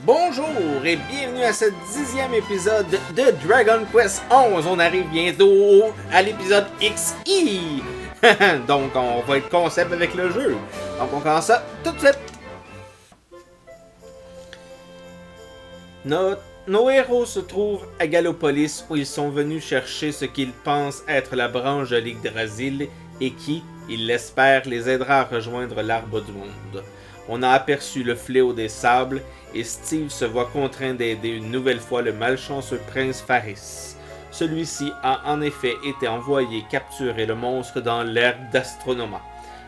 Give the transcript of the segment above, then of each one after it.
Bonjour et bienvenue à ce 10e épisode de Dragon Quest 11. On arrive bientôt à l'épisode XI. Donc on va être concept avec le jeu. Donc on commence ça tout de suite. Nos héros se trouvent à Gallopolis où ils sont venus chercher ce qu'ils pensent être la branche de l'Yggdrasil et qui, ils l'espèrent, les aidera à rejoindre l'arbre du monde. On a aperçu le fléau des sables et Steve se voit contraint d'aider une nouvelle fois le malchanceux prince Faris. Celui-ci a en effet été envoyé capturer le monstre dans l'ère d'Astronoma.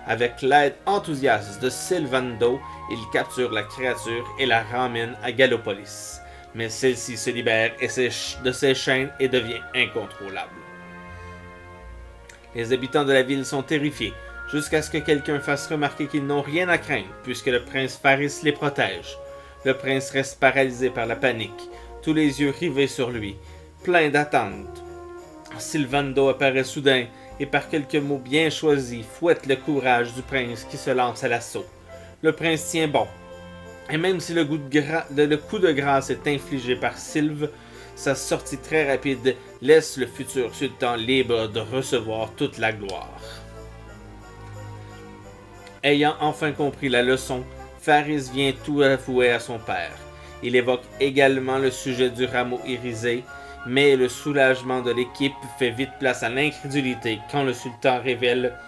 Avec l'aide enthousiaste de Sylvando, il capture la créature et la ramène à Gallopolis. Mais celle-ci se libère de ses chaînes et devient incontrôlable. Les habitants de la ville sont terrifiés, jusqu'à ce que quelqu'un fasse remarquer qu'ils n'ont rien à craindre, puisque le prince Faris les protège. Le prince reste paralysé par la panique, tous les yeux rivés sur lui, plein d'attente. Sylvando apparaît soudain, et par quelques mots bien choisis, fouette le courage du prince qui se lance à l'assaut. Le prince tient bon, et même si le coup de grâce est infligé par Sylve, sa sortie très rapide laisse le futur sultan libre de recevoir toute la gloire. Ayant enfin compris la leçon, Faris vient tout avouer à son père. Il évoque également le sujet du rameau irisé, mais le soulagement de l'équipe fait vite place à l'incrédulité quand le sultan révèle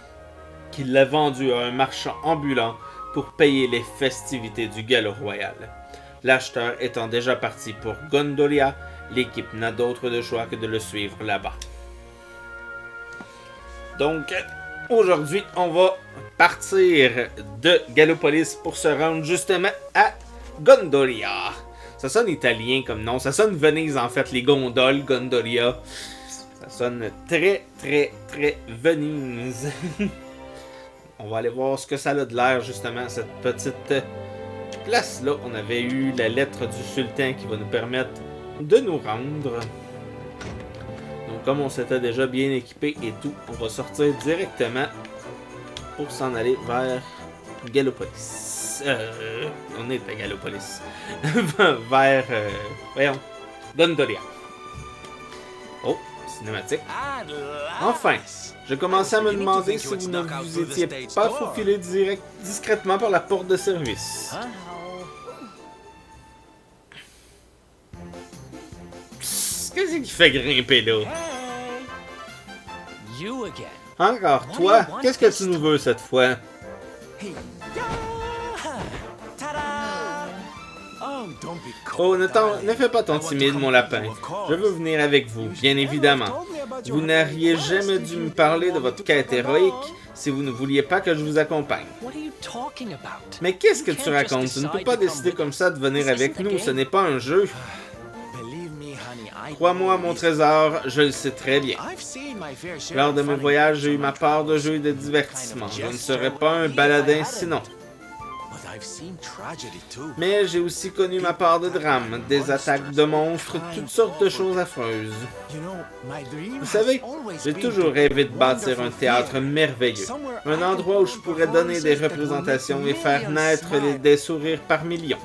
qu'il l'a vendu à un marchand ambulant pour payer les festivités du galop royal. L'acheteur étant déjà parti pour Gondolia, l'équipe n'a d'autre de choix que de le suivre là-bas. Donc, aujourd'hui, on va partir de Gallopolis pour se rendre justement à Gondolia. Ça sonne italien comme nom, ça sonne Venise en fait, les gondoles, Gondolia. Ça sonne très Venise. On va aller voir ce que ça a de l'air justement, cette petite place-là. On avait eu la lettre du sultan qui va nous permettre de nous rendre. Donc comme on s'était déjà bien équipé et tout, on va sortir directement pour s'en aller vers Gallopolis. On est à Gallopolis. vers, voyons, Gondolia. Oh, cinématique. Enfin, je commençais à me demander si vous ne vous étiez pas faufilé discrètement par la porte de service. Qu'est-ce qui fait grimper là? Encore toi? Qu'est-ce que tu nous veux cette fois? Oh, ne fais pas ton timide, mon lapin. Je veux venir avec vous, bien évidemment. Vous n'auriez jamais dû me parler de votre quête héroïque si vous ne vouliez pas que je vous accompagne. Mais qu'est-ce que tu racontes? Tu ne peux pas décider comme ça de venir avec nous, ce n'est pas un jeu. Crois-moi, mon trésor, je le sais très bien. Lors de mes voyages, j'ai eu ma part de jeux et de divertissements. Je ne serais pas un baladin sinon. Mais j'ai aussi connu ma part de drame, des attaques de monstres, toutes sortes de choses affreuses. Vous savez, j'ai toujours rêvé de bâtir un théâtre merveilleux, un endroit où je pourrais donner des représentations et faire naître des sourires par millions.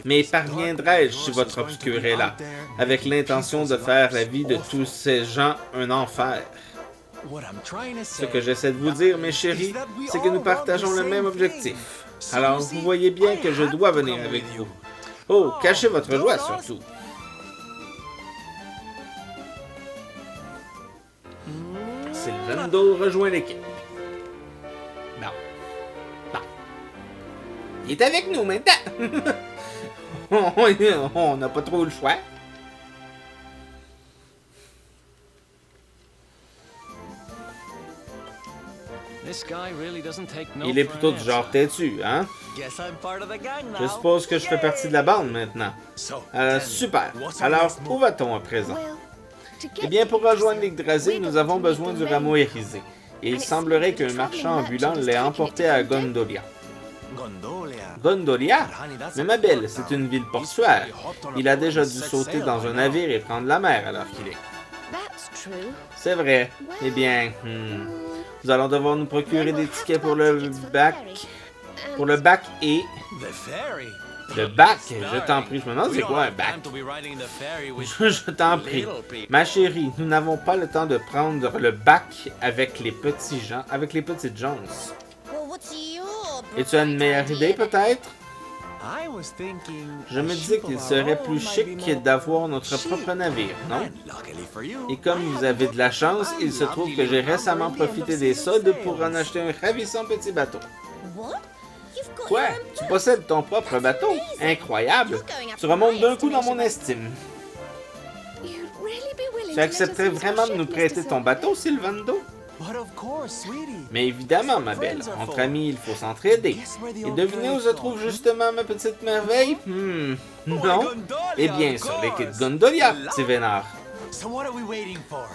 Mais parviendrai-je si votre obscur est là, avec l'intention de faire la vie de tous ces gens un enfer? Ce que j'essaie de vous dire, mes chéris, c'est que nous partageons le même objectif. Alors, vous voyez bien que je dois venir avec vous. Oh, cachez votre joie, surtout. Sylvando rejoint l'équipe. Bon. Il est avec nous maintenant. On n'a pas trop le choix. Il est plutôt du genre têtu, hein? Je suppose que je fais partie de la bande maintenant. Super. Alors, où va-t-on à présent? Eh bien, pour rejoindre l'Yggdrasil, nous avons besoin du rameau irisé. Et il semblerait qu'un marchand ambulant l'ait emporté à Gondolia. Gondolia? Mais ma belle, c'est une ville portuaire. Il a déjà dû sauter dans un navire et prendre la mer alors qu'il est. C'est vrai. Eh bien, nous allons devoir nous procurer des tickets pour le bac pour le bac et... Le bac, je t'en prie. Je me demande c'est quoi un bac. Je t'en prie. Ma chérie, nous n'avons pas le temps de prendre le bac avec les petits gens, avec les petites gens. Et tu as une meilleure idée peut-être? Je me disais qu'il serait plus chic d'avoir notre propre navire, non? Et comme vous avez de la chance, il se trouve que j'ai récemment profité des soldes pour en acheter un ravissant petit bateau. Quoi? Tu possèdes ton propre bateau? Incroyable! Tu remontes d'un coup dans mon estime. Tu accepterais vraiment de nous prêter ton bateau, Sylvando? Mais évidemment, ma belle. Entre amis, il faut s'entraider. Et devinez où se trouve justement ma petite merveille? Non? Eh bien, sur les quais de Gondolia, petit vénard.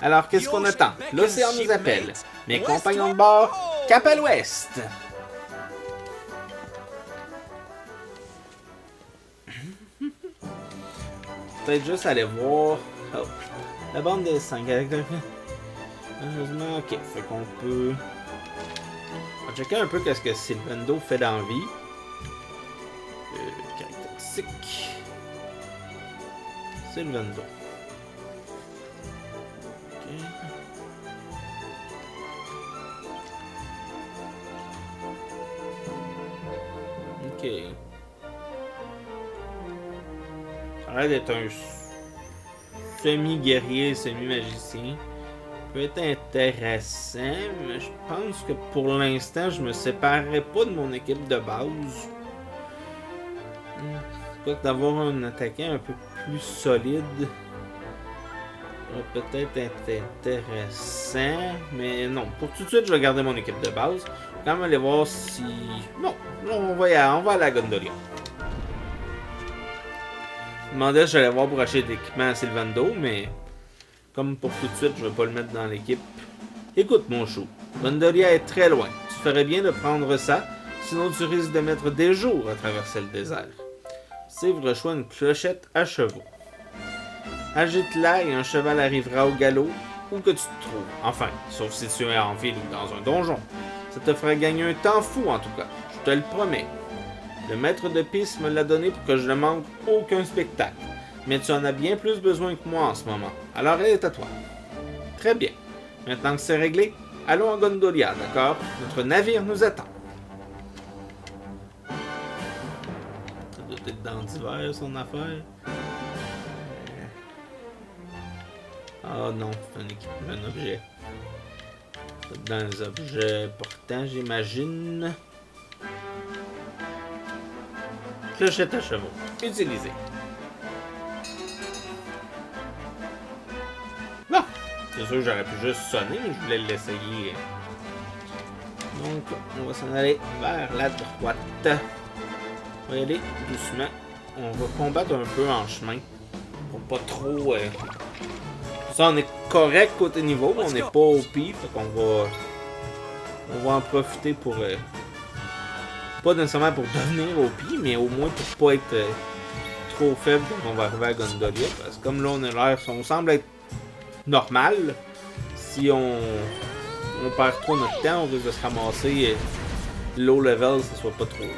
Alors, qu'est-ce qu'on attend? L'océan nous appelle. Mes compagnons de bord, cap à l'ouest! Peut-être juste aller voir... Oh. La bande des 5 avec... Heureusement, ok. Fait qu'on peut... On va checker un peu qu'est-ce que Sylvando fait dans la vie. Caractéristique. Sylvando. Ok. Ça a l'air d'être un semi-guerrier, semi-magicien. Peut être intéressant, mais je pense que pour l'instant, je me séparerai pas de mon équipe de base. Peut-être d'avoir un attaquant un peu plus solide peut-être être intéressant, mais non. Pour tout de suite, je vais garder mon équipe de base. Je vais quand même aller voir si... Bon, on va à la Gondolia. Je me demandais si j'allais voir pour acheter de l'équipement à Sylvando, mais comme pour tout de suite, je vais pas le mettre dans l'équipe. Écoute, mon chou, Gondolia est très loin. Tu ferais bien de prendre ça, sinon tu risques de mettre des jours à traverser le désert. Sèvre-choix une clochette à chevaux. Agite-la et un cheval arrivera au galop où que tu te trouves. Enfin, sauf si tu es en ville ou dans un donjon. Ça te fera gagner un temps fou en tout cas, je te le promets. Le maître de piste me l'a donné pour que je ne manque aucun spectacle. Mais tu en as bien plus besoin que moi en ce moment. Alors elle est à toi. Très bien. Maintenant que c'est réglé, allons à Gondolia, d'accord? Notre navire nous attend. Ça doit être dans d'hiver, son affaire. Ah non, c'est un équipement, un objet. C'est dans les objets portants, j'imagine. Clochette à chevaux. Utilisé. Bon, c'est sûr que j'aurais pu juste sonner, mais je voulais l'essayer. Donc, on va s'en aller vers la droite. On va y aller doucement. On va combattre un peu en chemin. Pour pas trop... Ça, on est correct côté niveau, on n'est pas au pire, fait qu'on va... On va en profiter pour... pas nécessairement pour devenir au pire, mais au moins pour pas être trop faible quand on va arriver à Gondolia. Parce que comme là, on semble être normal. Si on perd trop notre temps, on risque de se ramasser low level, ça soit pas trop long.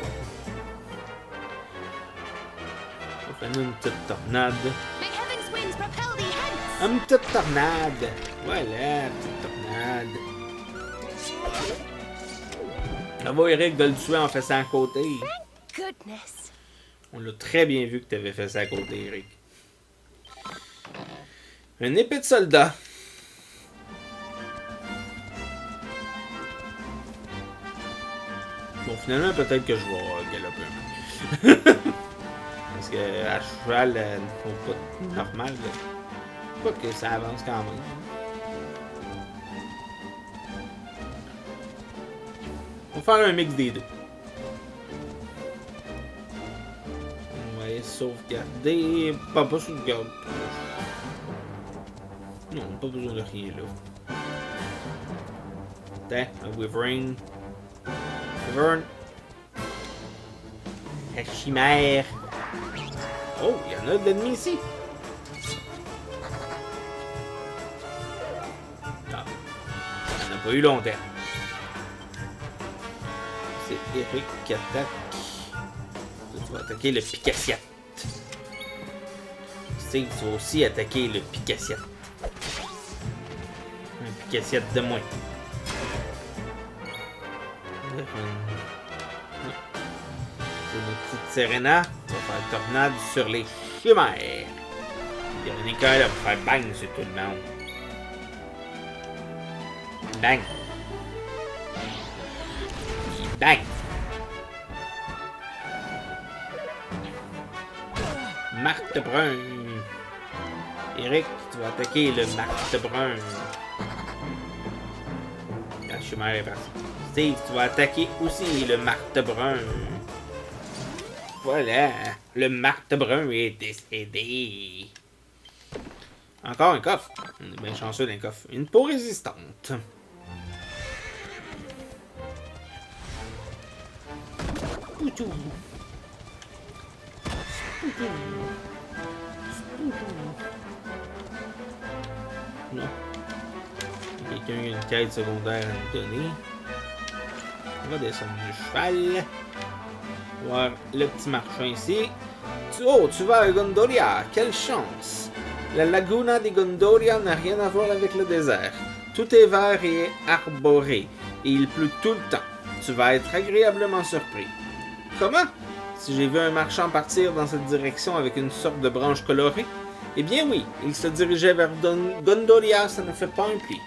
On va faire une petite tornade. Une petite tornade. Voilà, petite tornade. Ça va, Eric, de le tuer en faisant à côté. On l'a très bien vu que tu avais fait ça à côté, Eric. Une épée de soldat. Bon, finalement, peut-être que je vais galoper un peu. Parce que à cheval, pas normal. Pas que ça avance quand même. On va faire un mix des deux. On va sauvegarder. Pas sauvegarder. Non, pas besoin de rien là. Attends, un Wyvern. Wyvern. La chimère. Oh, il y en a de l'ennemi ici. Non, on n'a pas eu longtemps. Eric attaque. Tu vas attaquer le pic-assiette. Steve, tu vas aussi attaquer le pic-assiette. Un pic-assiette de moins. C'est une petite Serena. Tu vas faire tornade sur les chimères. Véronica, là, va faire bang sur tout le monde. Bang. Bang. Marthe Brun. Eric, tu vas attaquer le Marthe Brun. La chimère est partie. Steve, tu vas attaquer aussi le Marthe Brun. Voilà, le Marthe Brun est décédé. Encore un coffre. On est bien chanceux d'un coffre. Une peau résistante. Poutou. Poutou. Non. Quelqu'un a une quête secondaire à nous donner. On va descendre du cheval. Voir le petit marchand ici. Tu vas à Gondoria. Quelle chance! La Laguna di Gondoria n'a rien à voir avec le désert. Tout est vert et arboré. Et il pleut tout le temps. Tu vas être agréablement surpris. Comment? Si j'ai vu un marchand partir dans cette direction avec une sorte de branche colorée? Eh bien oui, il se dirigeait vers Gondoria, ça ne fait pas un pli.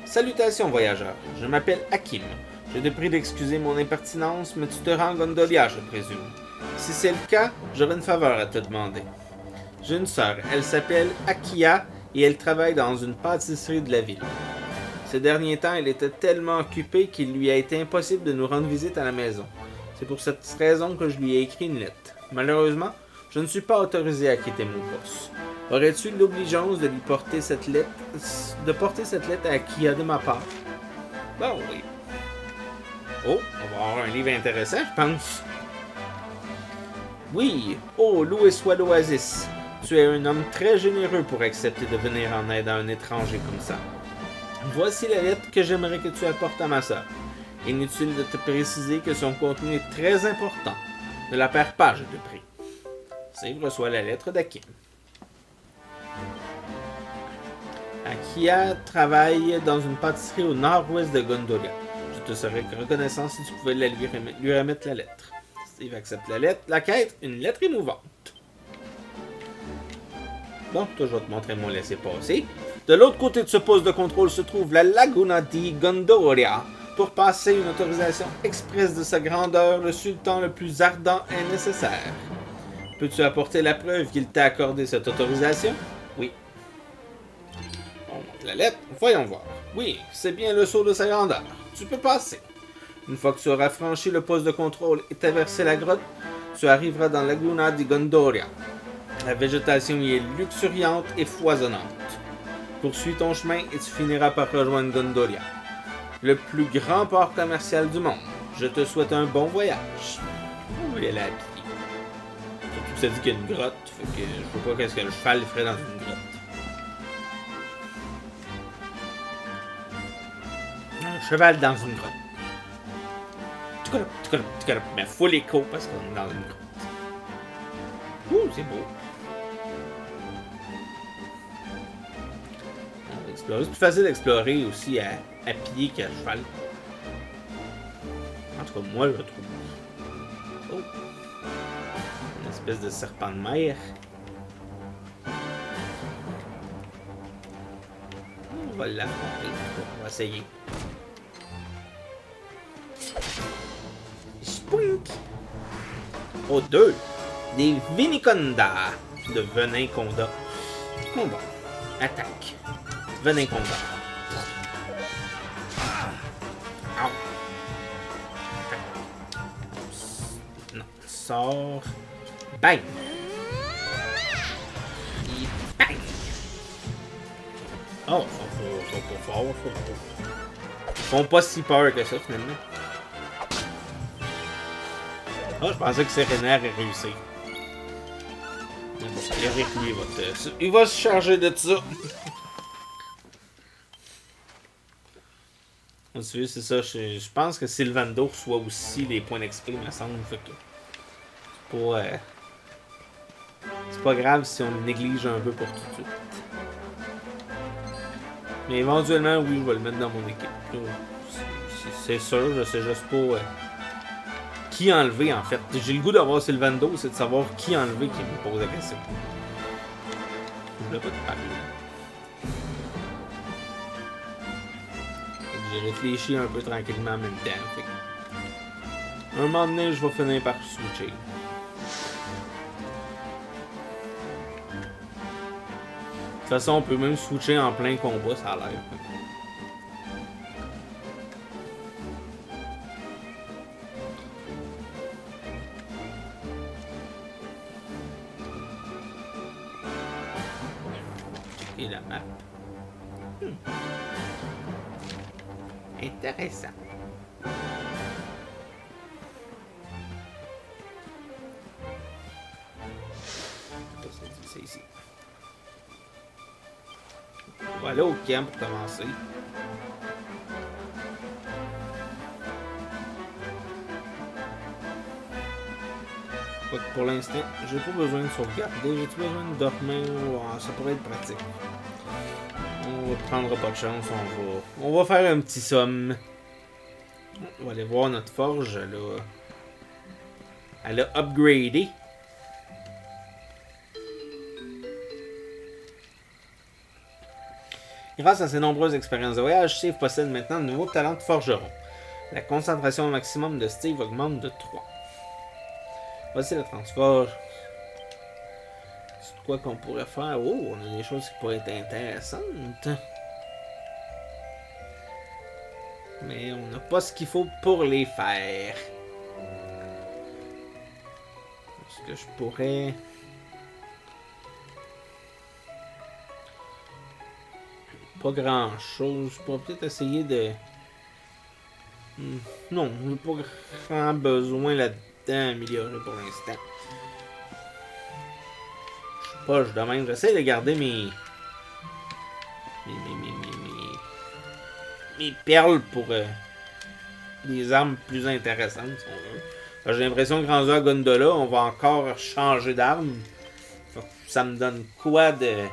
Salutations voyageurs, je m'appelle Hakim. Je te prie d'excuser mon impertinence, mais tu te rends à Gondolia, je présume. Si c'est le cas, j'aurais une faveur à te demander. J'ai une sœur, elle s'appelle Akia et elle travaille dans une pâtisserie de la ville. Ces derniers temps, elle était tellement occupée qu'il lui a été impossible de nous rendre visite à la maison. C'est pour cette raison que je lui ai écrit une lettre. Malheureusement, je ne suis pas autorisé à quitter mon poste. Aurais-tu l'obligeance de lui porter cette lettre, à Akia de ma part? Bon, oui. Oh, on va avoir un livre intéressant, je pense. Oui, oh, loué soit l'oasis. Tu es un homme très généreux pour accepter de venir en aide à un étranger comme ça. Voici la lettre que j'aimerais que tu apportes à ma sœur. Inutile de te préciser que son contenu est très important. Ne la perds pas, je te prie. Steve reçoit la lettre d'Akim. Akia travaille dans une pâtisserie au nord-ouest de Gondolia. Je te serais reconnaissant si tu pouvais lui remettre la lettre. Steve accepte la lettre. La quête, une lettre émouvante. Bon, je vais te montrer mon laissez-passer. De l'autre côté de ce poste de contrôle se trouve la Laguna di Gondoria. Pour passer une autorisation express de sa grandeur, le sultan le plus ardent est nécessaire. Peux-tu apporter la preuve qu'il t'a accordé cette autorisation? Oui. On montre la lettre. Voyons voir. Oui, c'est bien le sceau de sa grandeur. Tu peux passer. Une fois que tu auras franchi le poste de contrôle et traversé la grotte, tu arriveras dans la Laguna di Gondoria. La végétation y est luxuriante et foisonnante. Poursuis ton chemin et tu finiras par rejoindre Gondolia, le plus grand port commercial du monde. Je te souhaite un bon voyage. On va y aller à pied. Surtout que ça dit qu'il y a une grotte, fait que je sais pas qu'est-ce que le cheval ferait dans une grotte. Un cheval dans une grotte. Tucalop, mais full écho parce qu'on est dans une grotte. Ouh, c'est beau. C'est plus facile d'explorer aussi à pied qu'à cheval. En tout cas, moi, je trouve. Oh! Une espèce de serpent de mer. On va l'affronter. On va essayer. Spoink! Oh, 2! Des Viniconda de venin conda. Combat. Attaque. Venin combat. Ow. Non. Sort. Bang. Et bang. Oh, ils sont pas forts. Ils font pas si peur que ça, finalement. Oh, je pensais que Serena allait réussir. Mais bon, Eric, lui, il va se charger de ça. Tu vois, c'est ça. Je pense que Sylvando reçoit aussi les points d'XP, me semble. Fait que c'est pas grave si on le néglige un peu pour tout de suite. Mais éventuellement, oui, je vais le mettre dans mon équipe. C'est sûr, je sais juste pas qui enlever en fait. J'ai le goût d'avoir Sylvando, c'est de savoir qui enlever qui me pose la question. Je voulais pas te parler. J'ai réfléchi un peu tranquillement en même temps. Fait que, un moment donné, je vais finir par switcher. De toute façon, on peut même switcher en plein combat, ça a l'air. Et la map. Intéressant. C'est ici. Voilà au camp pour commencer. Pour l'instant, j'ai pas besoin de sauvegarder. J'ai-tu besoin de dormir? Ouais, ça pourrait être pratique. On prendra pas de chance. On va faire un petit somme. On va aller voir notre forge. Elle a upgradé. Grâce à ses nombreuses expériences de voyage, Steve possède maintenant de nouveaux talents de forgeron. La concentration maximum de Steve augmente de 3. Voici le transfert. C'est quoi qu'on pourrait faire? Oh, on a des choses qui pourraient être intéressantes. Mais on n'a pas ce qu'il faut pour les faire. Est-ce que je pourrais... Pas grand chose. Je pourrais peut-être essayer de... Non, on n'a pas grand besoin là-dedans d'améliorer pour l'instant. Je suis poche de même. J'essaie de garder mes perles pour des armes plus intéressantes, si on veut. J'ai l'impression que rendu à Gondola, on va encore changer d'arme. Ça me donne quoi de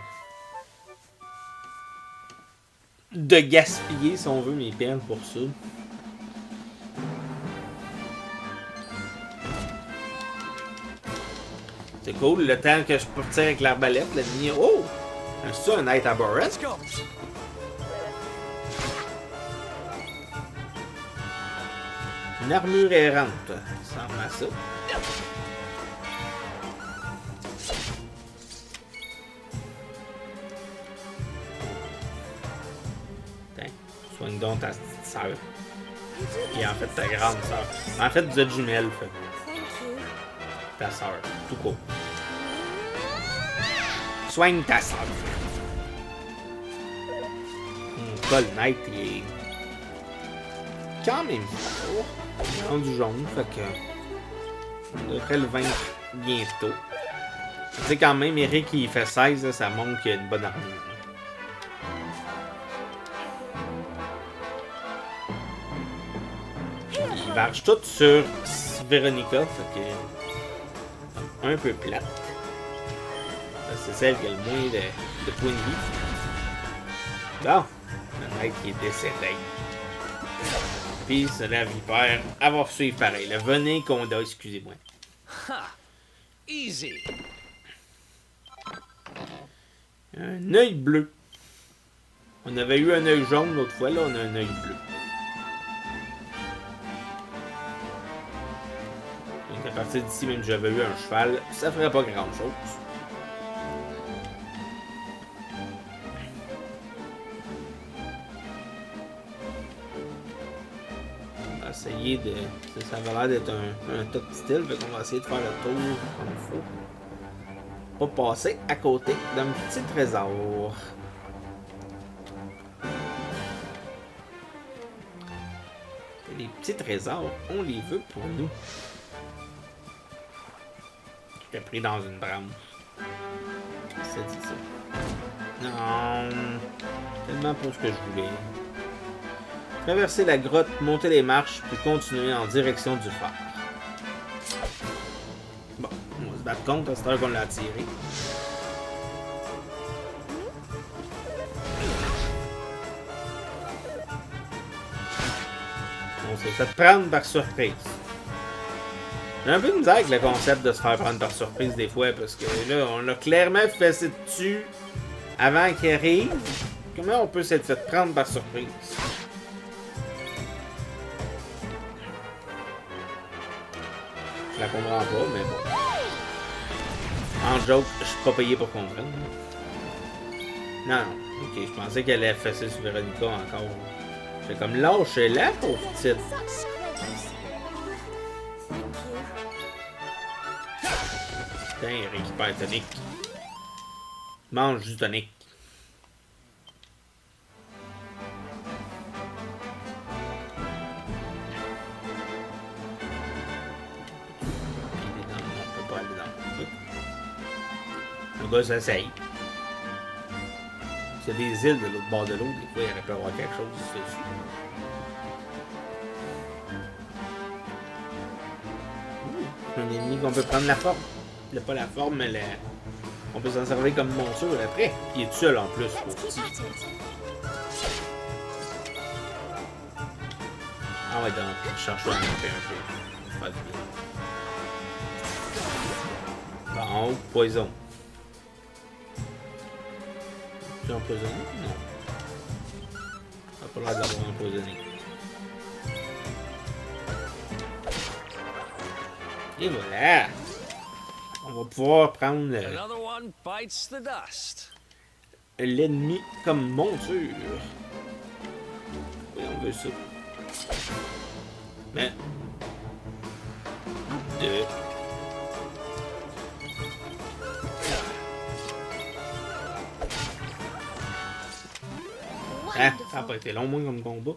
gaspiller, si on veut, mes perles pour ça. C'est cool, le temps que je peux tirer avec l'arbalète, la mini... Oh! C'est ça un Night Aberrant? Une armure errante. Ça ressemble à ça. Tiens, soigne donc ta petite sœur. Et en fait ta grande sœur. En fait, vous êtes jumelles, fait. Ta sœur, tout court. Soigne ta sœur. Mon Col Knight est quand même fort. Il est rendu jaune, fait que on devrait le vaincre bientôt. Tu sais quand même, Eric il fait 16, là, ça montre qu'il a une bonne armure. Il varge tout sur Véronica, fait que un peu plate. C'est celle qui a le moins de points de vie. Bon, le mec qui est décédé. Puis c'est la vipère, elle va suivre pareil. Le venin Conda, excusez-moi. Easy. Un œil bleu. On avait eu un œil jaune l'autre fois, là on a un œil bleu. Donc à partir d'ici, même si j'avais eu un cheval, ça ferait pas grand chose. On va essayer de... Ça va l'air d'être un top style, fait qu'on va essayer de faire le tour comme il faut. Pas passer à côté d'un petit trésor. Et les petits trésors, on les veut pour nous. J'étais pris dans une branche. C'est dit ça. Non. Tellement pour ce que je voulais. Traverser la grotte, monter les marches, puis continuer en direction du phare. Bon, on va se battre contre à cette heure qu'on l'a attiré. On s'est fait prendre par surprise. J'ai un peu de misère avec le concept de se faire prendre par surprise des fois, parce que là, on a clairement fessé dessus avant qu'il arrive. Comment on peut s'être fait prendre par surprise? Je la comprends pas, mais bon. En joke, je suis pas payé pour comprendre. Non, non. Ok, je pensais qu'elle allait fesser sur Véronica encore. J'ai comme lâché-la, pauvre petite. Putain, il récupère tonique. Mange du tonique. On peut pas aller dans le gars s'essaye. S'il y a des îles de l'autre bord de l'eau, des fois, il aurait pu avoir quelque chose dessus. Un ennemi qu'on peut prendre la forme. Il n'a pas la forme, mais on peut s'en servir comme monture après. Puis il est tout seul en plus. Ah ouais, donc, je cherche à monter un peu. Pas du bien. Bon, poison. Tu es empoisonné? Non. Ça n'a pas l'air d'avoir empoisonné. Et voilà! On va pouvoir prendre l'ennemi comme monture. Oui, on veut ça. Mais... Deux. Ah, ça n'a pas été long, moi, comme combat.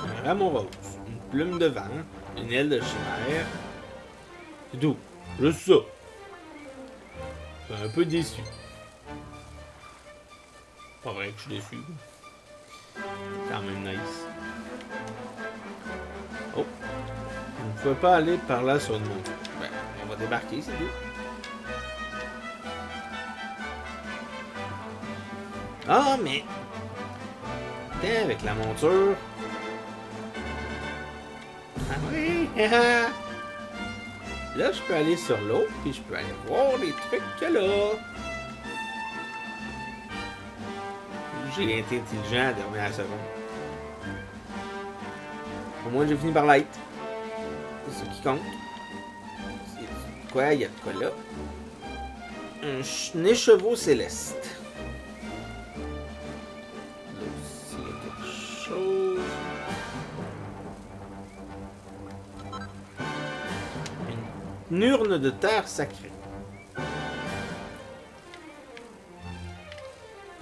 Un rameau rose, une plume de vent, une aile de chimère. C'est tout. Juste ça. Je suis un peu déçu. Pas vrai que je suis déçu. Quand même nice. Oh. On ne pouvait pas aller par là sur une montre. Ben, on va débarquer, c'est tout. Ah, mais... Putain, avec la monture... Ah oui! Là, je peux aller sur l'eau, puis je peux aller voir les trucs qu'il y a là. J'ai été intelligent à la dernière seconde. Au moins, j'ai fini par l'être. C'est ce qui compte. C'est quoi? Il y a de quoi là? Un écheveau céleste. Là aussi, il y a quelque chose. Une urne de terre sacrée.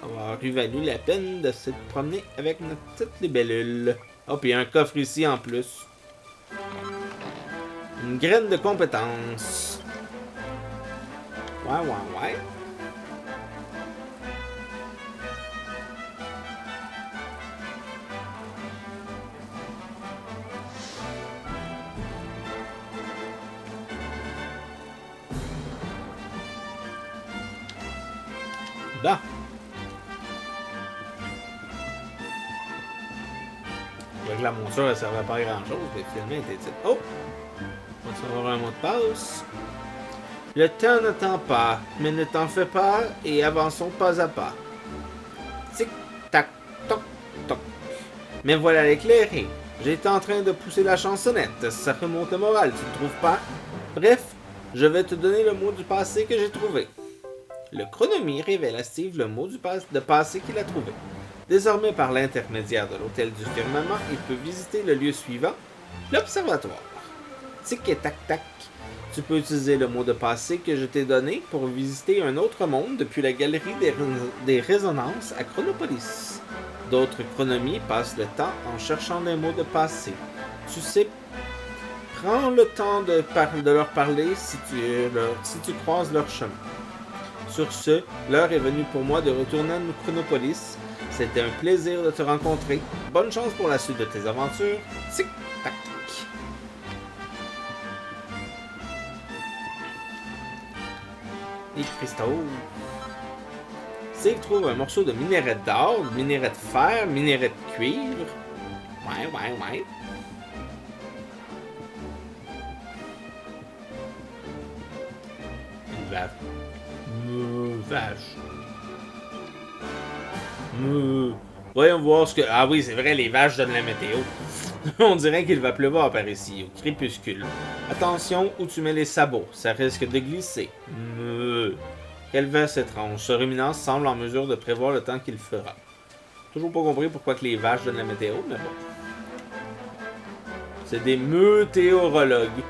Ça va avoir valu la peine de se promener avec notre petite libellule. Oh, puis il y a un coffre ici en plus. Une graine de compétence. Ouais. Bon. Avec la monture, elle servait pas à grand chose, mais finalement, elle était... Oh! On va savoir un mot de passe. Le temps n'attend pas, mais ne t'en fais pas et avançons pas à pas. Tic, tac, toc, toc. Mais voilà l'éclairé. J'étais en train de pousser la chansonnette. Ça remonte le moral, tu ne trouves pas? Bref, je vais te donner le mot du passé que j'ai trouvé. Le chronomie révèle à Steve le mot de passé qu'il a trouvé. Désormais, par l'intermédiaire de l'hôtel du firmament, il peut visiter le lieu suivant, l'observatoire. Tic et tac tac. Tu peux utiliser le mot de passé que je t'ai donné pour visiter un autre monde depuis la galerie des résonances à Chronopolis. D'autres chronomies passent le temps en cherchant des mots de passé. Tu sais Prends le temps de leur parler si tu croises leur chemin. Sur ce, l'heure est venue pour moi de retourner à Chronopolis. C'était un plaisir de te rencontrer. Bonne chance pour la suite de tes aventures. Tic-tac. Les cristaux. Steve trouve un morceau de minerai d'or, minerai de fer, minerai de cuivre. Ouais. Une vache. Voyons voir ce que... Ah oui, c'est vrai, les vaches donnent la météo. On dirait qu'il va pleuvoir par ici, au crépuscule. Attention où tu mets les sabots, ça risque de glisser. Quelle vache étrange. Ce ruminant semble en mesure de prévoir le temps qu'il fera. Toujours pas compris pourquoi que les vaches donnent la météo, mais bon. C'est des météorologues.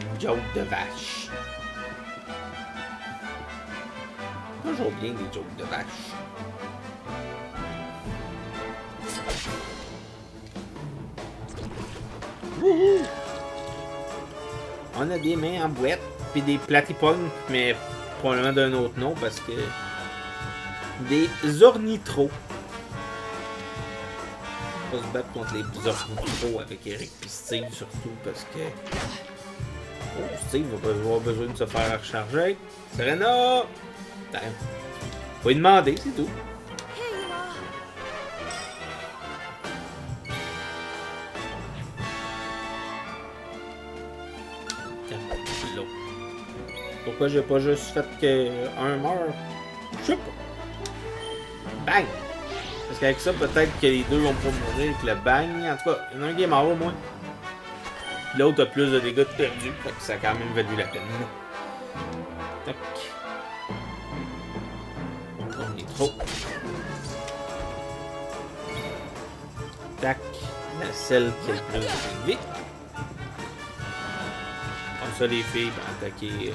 Une joke de vache. Toujours bien des jokes de vache. Wouhou! On a des mains en boîte, puis des platypognes, mais probablement d'un autre nom parce que. Des ornithros. On va se battre contre les ornithros avec Eric et Steve surtout parce que. Oh, Steve va avoir besoin de se faire recharger. Serena! Faut lui demander, c'est tout. Pourquoi j'ai pas juste fait qu'un meurt? Je sais pas. Bang! Parce qu'avec ça, peut-être que les deux vont pas mourir avec le bang. En tout cas, il y en a un qui est mort au moins. L'autre a plus de dégâts de perdu. Fait que ça a quand même valu la peine. Tac. On est trop. Tac. La celle qui a le plus de vie. Comme ça, les filles vont attaquer.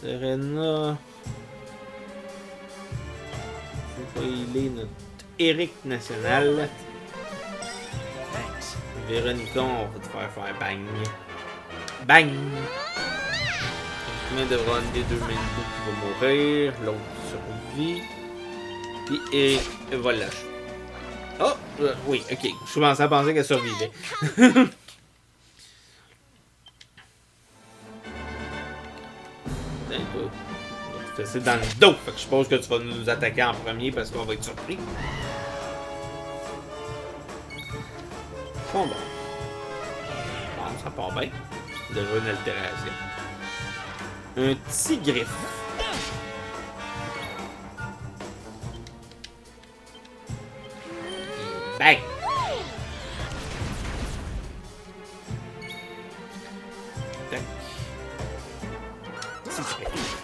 Serena. Je sais pas, il est notre Eric national. Véronica, on va te faire bang. Bang! Il devra un des deux mains qui va mourir. L'autre survit. Puis Eric va le lâcher. Oh! Oui, ok. Je commençais à penser qu'elle survivait. C'est dans le dos. Fait que je suppose que tu vas nous attaquer en premier parce qu'on va être surpris. Bon. Ça part bien. Déjà une altération. Un petit griffe. Bang! Tac. Petit griffe.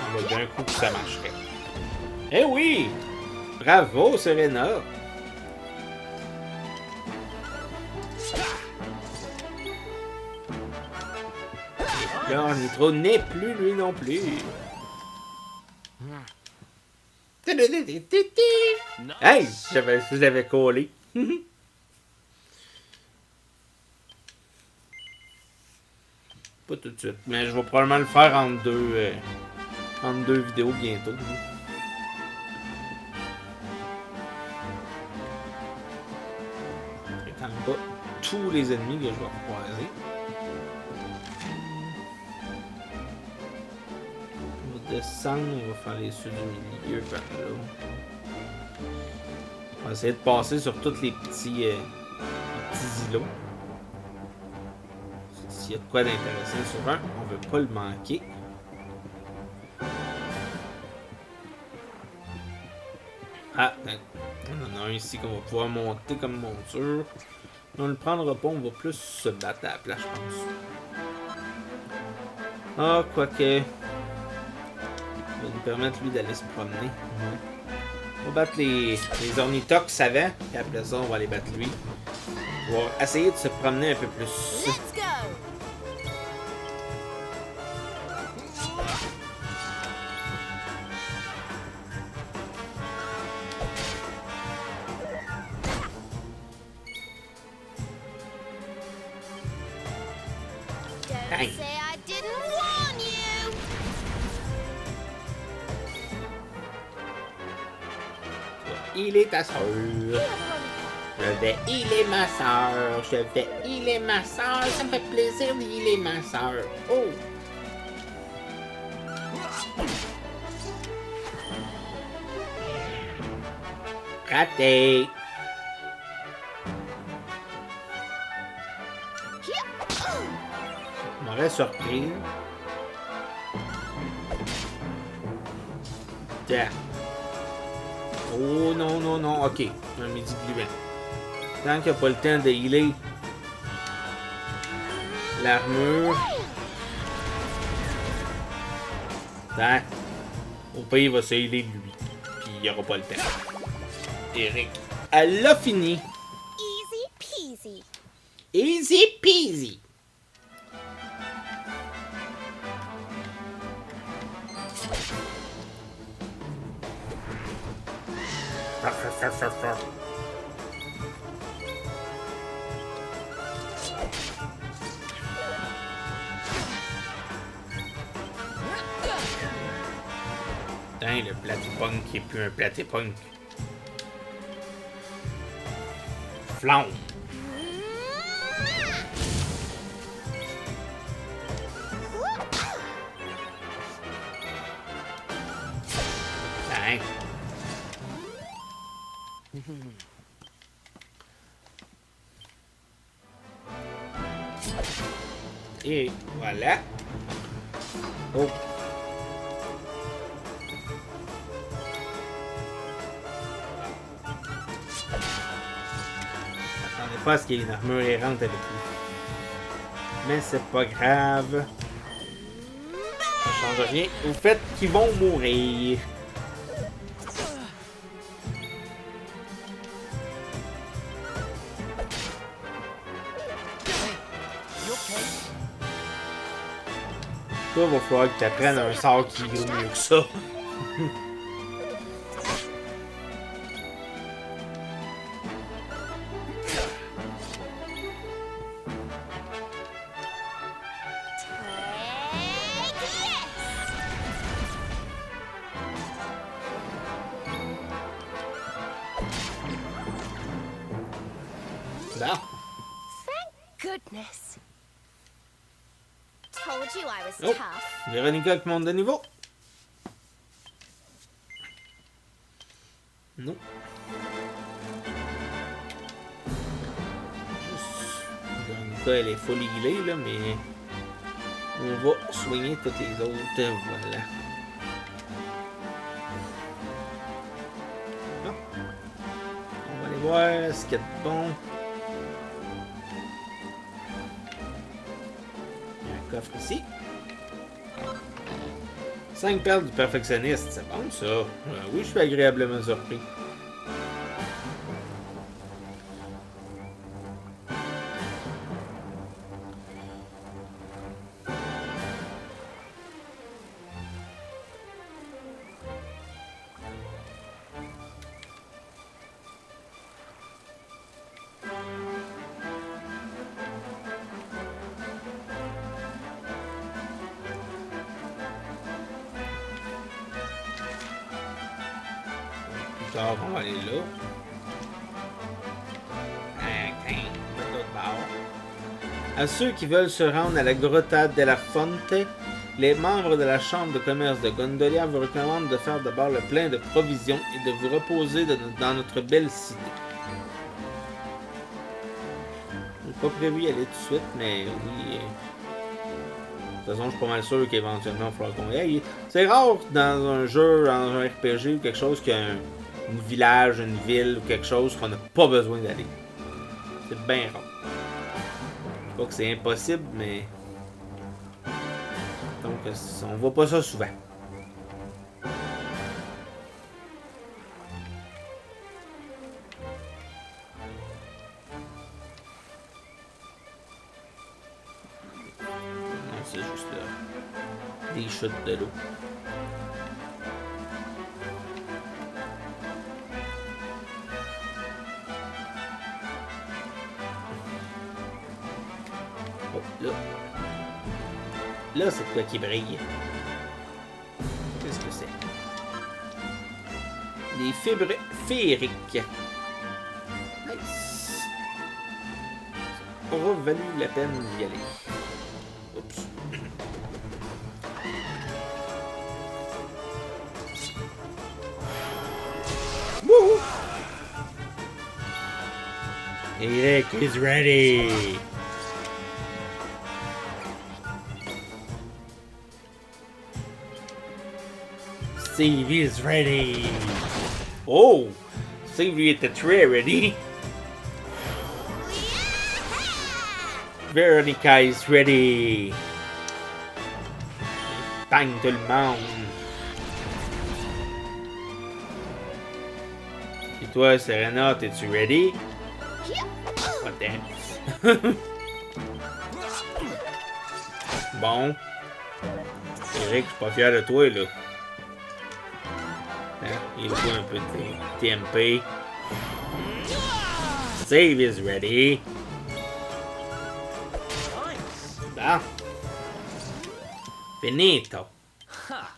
On va d'un coup que ça marcherait. Eh oui! Bravo, Serena! L'ornithro n'est plus lui non plus. Hey! J'avais collé. Pas tout de suite, mais je vais probablement le faire en deux vidéos bientôt. C'est quand même pas tous les ennemis que je vais croiser. On va descendre, on va faire les ceux du milieu par là. On va essayer de passer sur tous les petits îlots. S'il y a de quoi d'intéressant sur un, on veut pas le manquer. Ah, on en a un ici qu'on va pouvoir monter comme monture. On le prendra pas, on va plus se battre à la place, je pense. Ah, quoique. Ça va nous permettre, lui, d'aller se promener. On va battre les ornithox avant, et après ça, on va aller battre lui. On va essayer de se promener un peu plus. Bang. Say I didn't warn you. Il est ta soeur. Je vais healer ma soeur. Je vais healer ma soeur. Ça me fait plaisir de healer ma soeur. Oh! Raté! M'aurait surpris. Tiens. Oh non, non, non. Ok. Un midi gluant. Tant qu'il n'y a pas le temps de healer l'armure. Hein? Au pire, il va se healer lui. Puis il n'y aura pas le temps. Eric, elle l'a fini. Easy peasy. Easy peasy. Putain, le platypunk qui est plus un platypunk. Flamme. Putain. Et voilà. Oh. J'attendais pas à ce qu'il y ait une armure errante avec lui. Mais c'est pas grave. Ça change rien au fait qu'ils vont mourir. Toi, va falloir que tu apprennes un sort qui est mieux que ça. Bon. Goodness. Told you I was Oh. tough. Véronica qui monte de niveau. Non. Véronica, elle est full healée, là, mais on va soigner toutes les autres. Voilà. Bon. On va aller voir ce qu'il y a de bon. Il y a un coffre ici. 5 perles du perfectionniste, c'est bon ça. Oui, je suis agréablement surpris. Alors, on va aller là. De l'autre bord. À ceux qui veulent se rendre à la Grotta della Fonte, les membres de la Chambre de commerce de Gondolia vous recommandent de faire d'abord le plein de provisions et de vous reposer dans notre belle cité. Je n'ai pas prévu y aller tout de suite, mais oui. De toute façon, je suis pas mal sûr qu'éventuellement, il va falloir qu'on y aille. C'est rare dans un jeu, dans un RPG ou quelque chose qui a un village, une ville ou quelque chose qu'on n'a pas besoin d'aller. C'est bien rare. Je sais pas que c'est impossible, mais... Donc, on voit pas ça souvent. Non, c'est juste des chutes de l'eau. Hop là. Là, c'est quoi qui brille? Qu'est-ce que c'est? Des fibres féeriques. Nice. Aura valu la peine d'y aller. Oups. Wouhou! Eric is ready! Steve is ready! Oh! Steve lui était très ready! Veronica is ready! Bang tout le monde! Et toi, Serena, t'es-tu ready? What the... Bon. Eric, je suis pas fier de toi, là. Hein? Il faut un peu de TMP. Save is ready. Bon. Finito. Ha!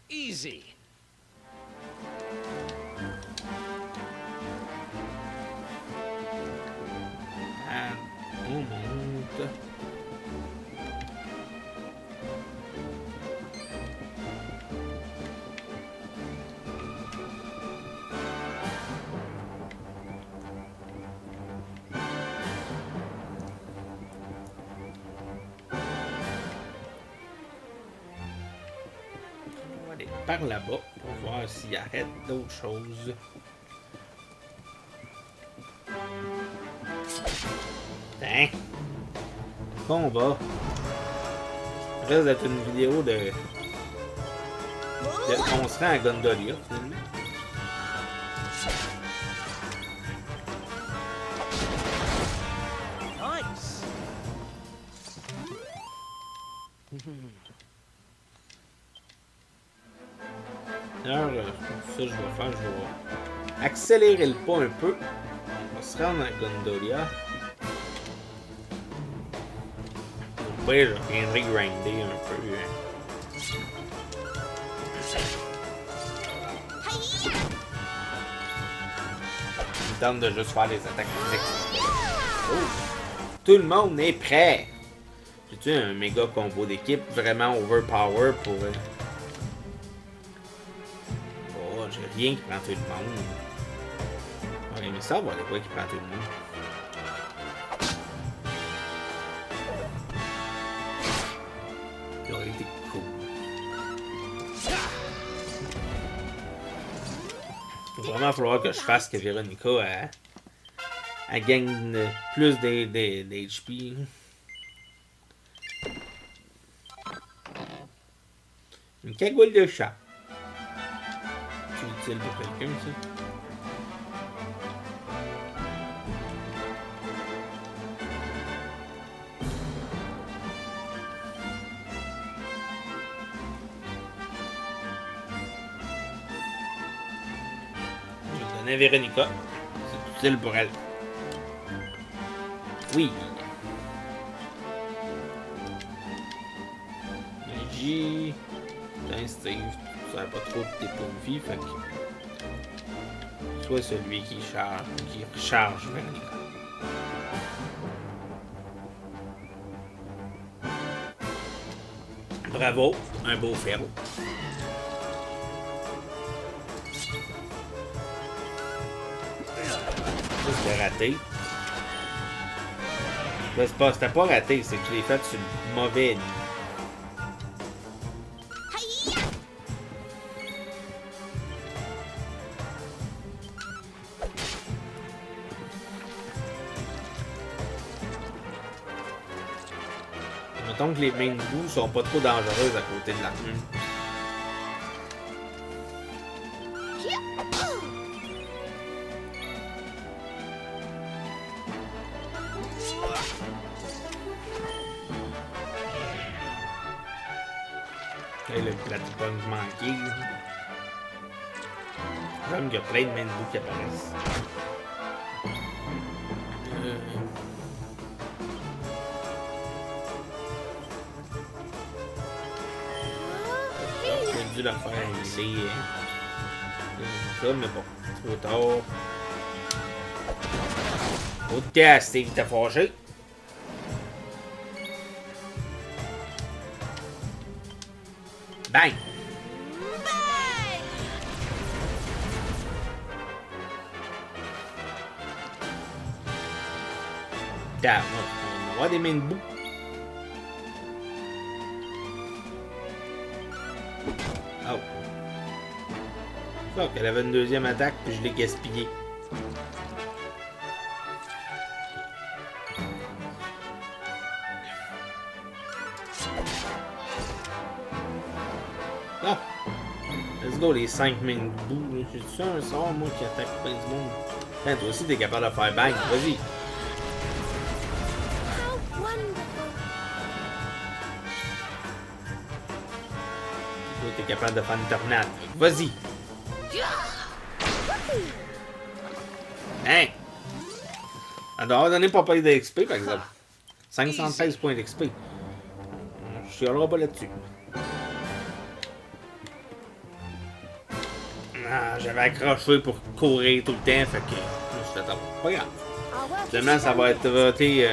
Easy. On monte. On va aller par là-bas pour voir s'il arrête d'autres choses. Hein? Combat. Ça reste d'être une vidéo de on se rend à Gondolia, finalement. Nice. Alors, ça je vais faire, je vais accélérer le pas un peu. On va se rendre à Gondolia. Au pire, je viendrai grinder un peu. Hein. Il me tente de juste faire des attaques physiques. Oh! Tout le monde est prêt! J'ai-tu un méga combo d'équipe vraiment overpower pour... Oh, j'ai rien qui prend tout le monde. Ouais, mais ça va aller quoi qui prend tout le monde. Ça aurait été cool. Il va vraiment falloir que je fasse que Veronica elle gagne plus d'HP. Une cagoule de chat. C'est utile pour quelqu'un, ça. Je vais donner à Véronica. C'est utile pour elle. Oui. Magie. Putain, Steve, ça n'a pas trop de tes points de vie, fait que... Soit celui qui recharge Véronica. Bravo, un beau ferro. Ça, c'était raté. C'était pas raté, c'est que je l'ai fait sur le mauvais ennemi. Mettons que les mains de sont pas trop dangereuses à côté de l'armure. Et le platypunk manqué. J'aime qu'il y a plein de mains de qui apparaissent. dû le faire healer. Ça, mais bon, trop tard. Oh, Steve, t'es fâché. Bang! Bang! Damn, on va avoir des mains debout. Oh. Fuck, elle avait une deuxième attaque, puis je l'ai gaspillée. Ah! Let's go, les 5 mains debout. J'ai ça un sort, moi, qui attaque plein du monde. Putain, toi aussi, t'es capable de faire bang. Vas-y. How wonderful! Toi, t'es capable de faire une tornade. Vas-y. Hein? Elle doit avoir donné pas payé d'XP, par exemple. 513 points d'XP. Je chialerai pas là-dessus. Ah, j'avais accroché pour courir tout le temps, fait que je me suis fait avoir. Pas grave. Our work is Demain, ça va done. être voté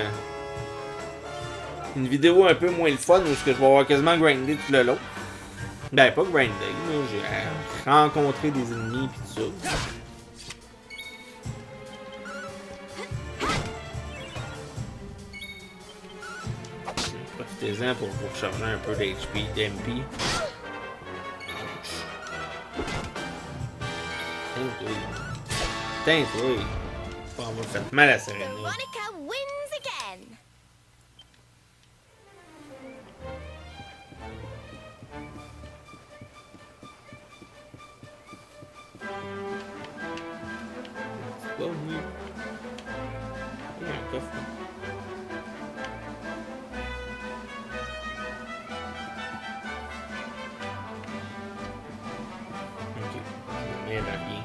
une vidéo un peu moins le fun, où je vais avoir quasiment grindé tout le long. Ben, pas grindé, mais j'ai rencontré des ennemis pis tout ça. Profitez-en pour vous recharger un peu d'HP, d'MP. Putain, toi. Oh, on m'a fait mal à Serena. Veronica wins again. C'est pas mieux. Il y a un coffre. Ok. Mais elle a rien.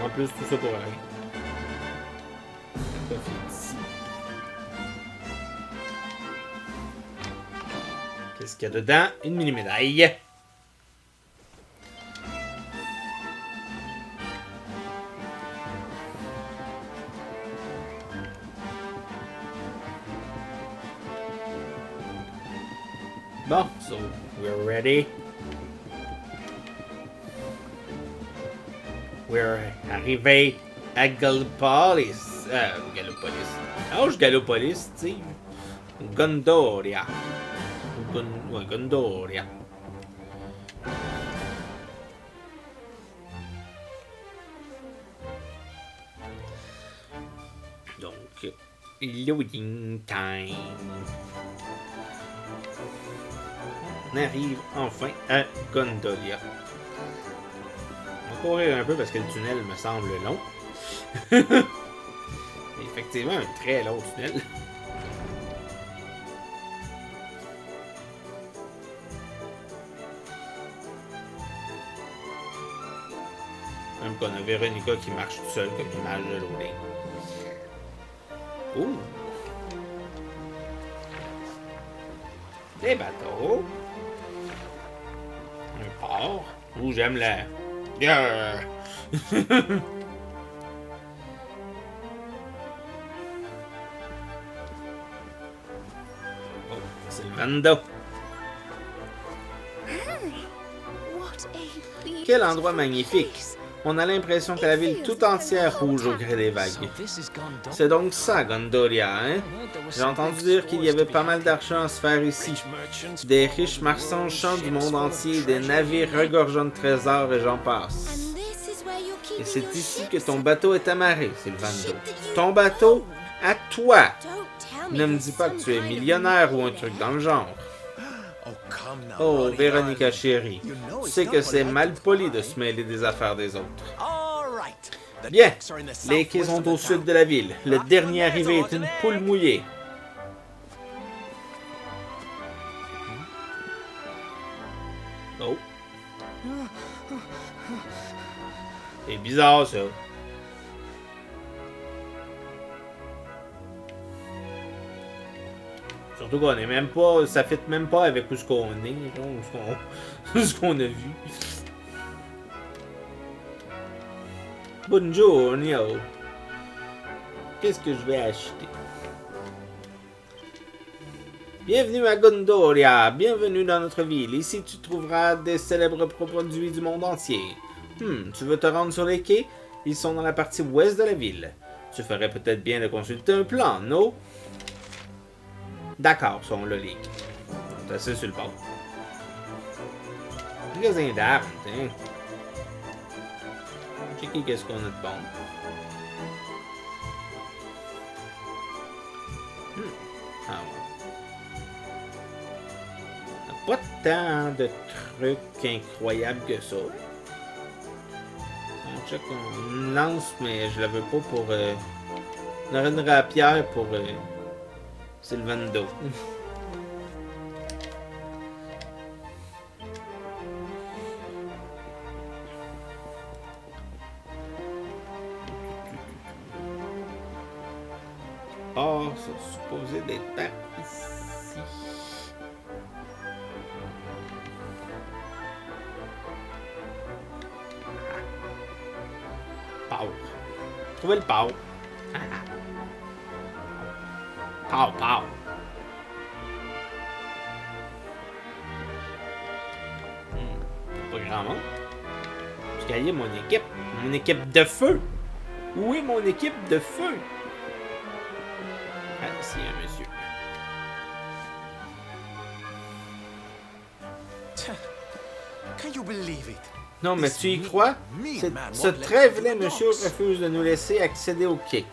En plus, tout ça pour rien. Le coffre est ici. Qu'est-ce qu'il y a dedans? Une mini-médaille. Bon, so we're ready. We're arrivé à Gallopolis. Gallopolis. Lâche Gallopolis, Steve. Gondoria. Ouais, Gondoria. Donc, loading time. On arrive enfin à Gondolia. On va courir un peu parce que le tunnel me semble long. Effectivement, un très long tunnel. Même qu'on a Véronica qui marche tout seul comme image de loading. Ouh! Des bateaux. Un port. Ouh, j'aime la... Yeah! Oh, c'est le Vando. What a beautiful Quel endroit magnifique! place. On a l'impression que la ville tout entière rouge au gré des vagues. So this is Gondor. C'est donc ça, Gondolia, hein? J'ai entendu dire qu'il y avait pas mal d'argent à se faire ici. Des riches marchands chantent du monde entier, des navires regorgeant de trésors et j'en passe. And this is where you're Et keeping c'est your ici ships. que ton bateau est amarré, Sylvando. Ton bateau? À toi! Don't tell me Ne me there's dis pas que some tu es kind of millionnaire ou un meaning truc there. dans le genre. Oh, come now, Oh, Ronnie, Véronica darling. chérie, You know tu it's sais not que c'est polite mal to poli de cry. se mêler des affaires des autres. All right. The Bien, docks are in the les southwest quais sont of the au sud town. de la ville. Le dernier arrivé est une poule mouillée. Oh. C'est bizarre, ça. Surtout qu'on est même pas. Ça fit même pas avec où ce qu'on est, genre, où ce qu'on a vu. Buongiorno. Qu'est-ce que je vais acheter? Bienvenue à Gondoria, bienvenue dans notre ville. Ici, tu trouveras des célèbres produits du monde entier. Tu veux te rendre sur les quais? Ils sont dans la partie ouest de la ville. Tu ferais peut-être bien de consulter un plan, non? D'accord, sont là les quais. On est assez sur le port. Magasin d'armes, tiens. Checker qu'est-ce qu'on a de bon. Ah ouais. Pas tant de trucs incroyables que ça. On check une lance, mais je la veux pas pour... On aurait une rapière pour Sylvando. Oh, c'est supposé d'être par ici. Power. Trouvez le power. Pow, pow. Pas grand monde. Parce qu'il y a mon équipe. Mon équipe de feu. Où est mon équipe de feu? Ah, c'est un monsieur. Can you believe it? Non, mais tu y crois? Ce très vilain monsieur refuse de nous laisser accéder au quai.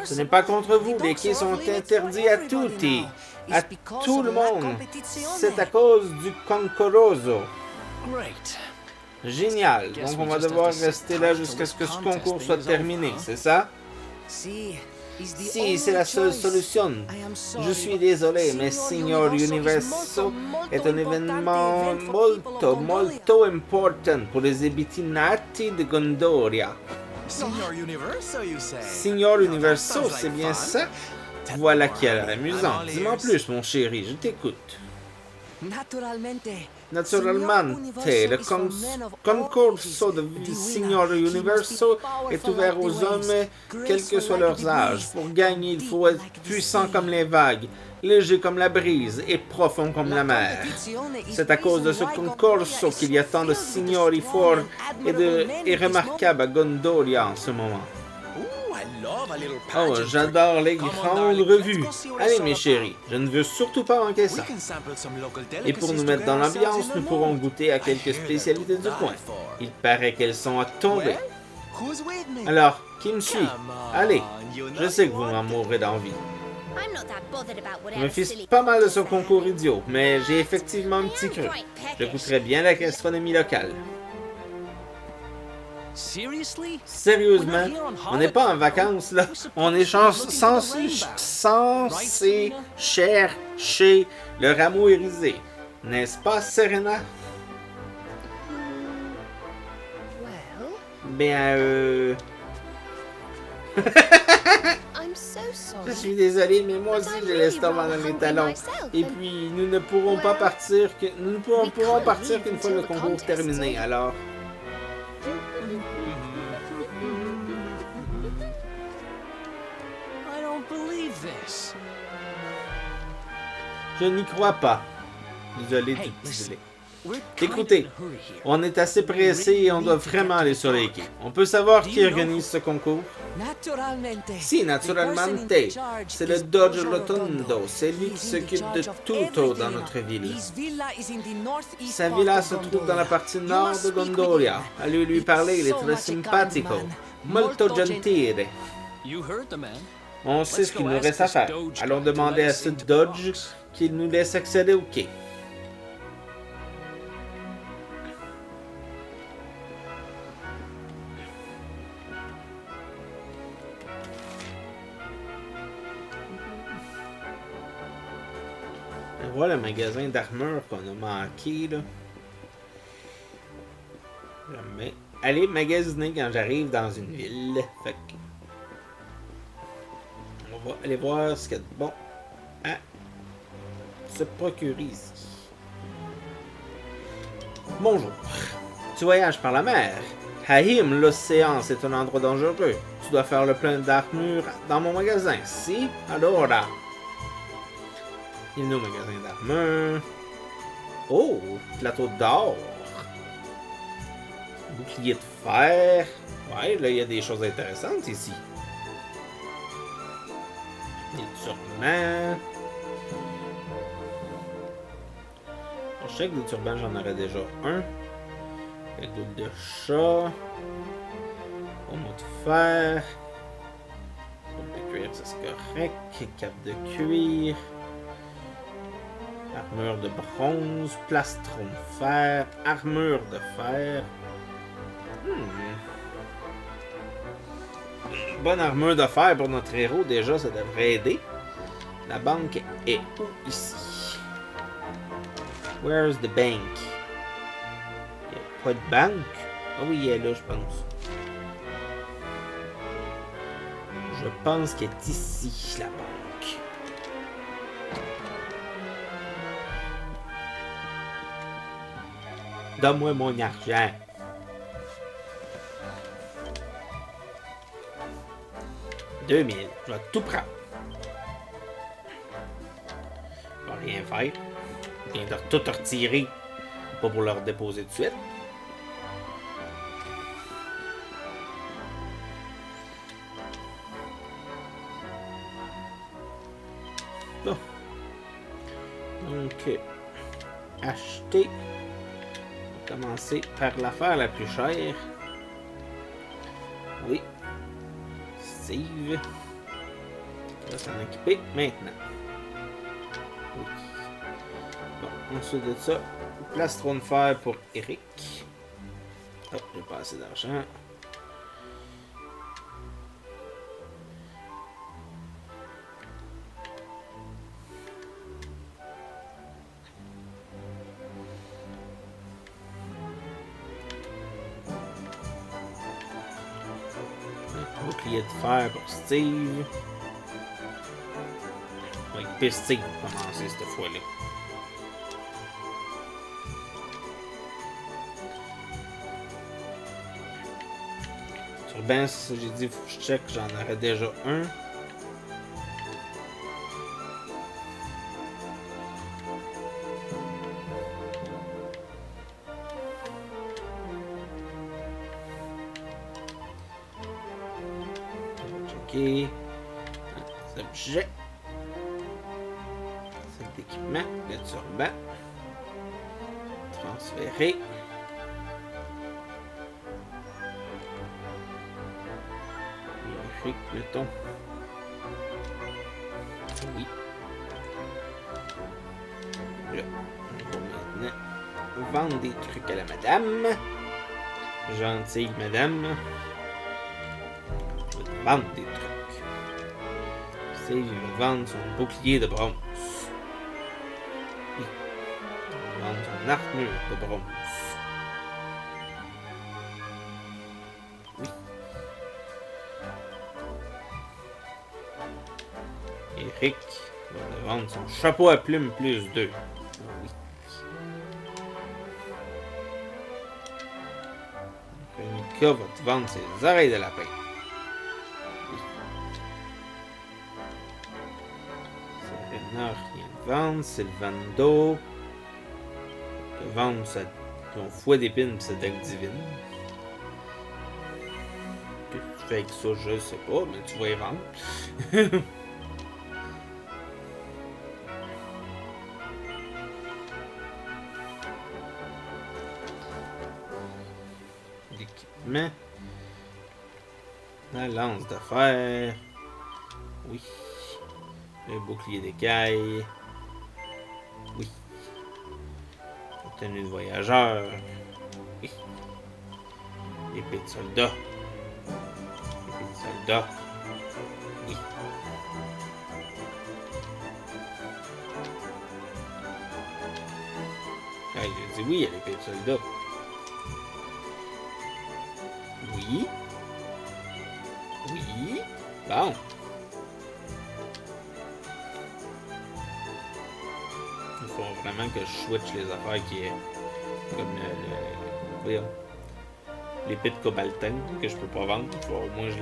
Ce n'est pas contre vous, les quais sont interdits à tutti, à tout le monde. C'est à cause du Concoroso. Great. Génial, donc on va devoir rester là jusqu'à ce que ce concours soit terminé, c'est ça? Si, c'est la seule solution. Je suis désolé, mais Signor Universo est un événement molto important pour les abitanti de Gondoria. Signor Universo, you say? Signor Universo, c'est bien ça? Voilà qui a l'air amusant. Dis-moi en plus, mon chéri, je t'écoute. Naturellement, le concorso de Signor Universo est ouvert aux hommes, quel que soit leur âge. Pour gagner, il faut être puissant comme les vagues, léger comme la brise et profond comme la mer. C'est à cause de ce concorso qu'il y a tant de signori forts et remarquables à Gondoria en ce moment. Oh, j'adore les grandes revues. Allez, mes chéris, je ne veux surtout pas manquer ça. Et pour nous mettre dans l'ambiance, nous pourrons goûter à quelques spécialités du coin. Il paraît qu'elles sont à tomber. Alors, qui me suit? Allez, je sais que vous m'en mourrez d'envie. Je me fiche pas mal de ce concours idiot, mais j'ai effectivement un petit creux. Je goûterai bien la gastronomie locale. Sérieusement, on n'est pas en vacances là. On est censé chercher le rameau irisé. N'est-ce pas, Serena? Bien, je suis désolé, mais moi aussi j'ai l'estomac dans les talons. Et puis, nous ne pourrons pas partir qu'une fois le concours terminé, alors... Je n'y crois pas. Désolé du petit délai. Écoutez, on est assez pressé et on doit vraiment aller sur les quais. On peut savoir qui organise ce concours? Si, naturellement, c'est le Doge Rotondo. C'est lui qui s'occupe de tout dans notre ville. Sa villa se trouve dans la partie nord de Gondoria. Allez lui parler, il est très sympathico. Molto gentile. On sait ce qu'il nous reste à faire. Allons demander à ce Dodge qu'il nous laisse accéder au quai. Voilà le magasin d'armure qu'on a manqué, là. Jamais. Allez magasiner quand j'arrive dans une ville. Fait que... on va aller voir ce qu'il y a de bon à se procurer ici. Bonjour. Tu voyages par la mer. Haïm, l'océan, c'est un endroit dangereux. Tu dois faire le plein d'armure dans mon magasin. Si? Alors là. Il est au magasin d'armure. Oh, plateau d'or. Bouclier de fer. Ouais, là, il y a des choses intéressantes ici. Des turbans. Je sais que des turbans, j'en aurais déjà un. La goutte de chat. Pommeau de fer. Cape de cuir, ça c'est correct. Cape de cuir. Armure de bronze. Plastron de fer. Armure de fer. Bonne armure de fer pour notre héros, déjà, ça devrait aider. La banque est où ici? Where's the bank? Il n'y a pas de banque? Ah oui, elle est là, je pense. Je pense qu'elle est ici, la banque. Donne-moi mon argent. $2 000. Je vais tout prendre. Je vais rien faire. Je viens de tout retirer. Pas pour le redéposer tout de suite. Bon. Donc, acheter. On va commencer par l'affaire la plus chère. Oui. Save. On va s'en occuper maintenant. Oui. Bon, ensuite de ça, plastron de fer pour Eric. Oh, j'ai pas assez d'argent. Bouclier de fer pour Steve. On va équiper Steve pour commencer cette fois-là. Turban, c'est ça que j'ai dit, faut que je check, j'en aurais déjà un. Les objets, cet équipement, le turban, transférer, Eric Pluton, oui, là, on va maintenant vendre des trucs à la madame, gentille madame, je vais vendre des trucs. Il va vendre son bouclier de bronze. Oui. Il va vendre son armure de bronze. Oui. Eric va vendre son chapeau à plumes plus 2. Oui. Mika va te vendre ses oreilles de lapin. Rien de vendre, Sylvando. De vendre son fouet d'épines et sa dague divine. Qu'est-ce que tu fais avec ça, je sais pas, mais tu vas y vendre. L'équipement. La lance de fer. Oui. Le bouclier d'écaille. Oui. La tenue de voyageur. Oui. Épée de soldat. Épée de soldat. Oui. Ah, j'ai dit oui à l'épée de soldat. Oui. Oui. Bon. faut vraiment que je switch les affaires qui est comme voyons, l'épée de cobaltin que je peux pas vendre. Faut, moi je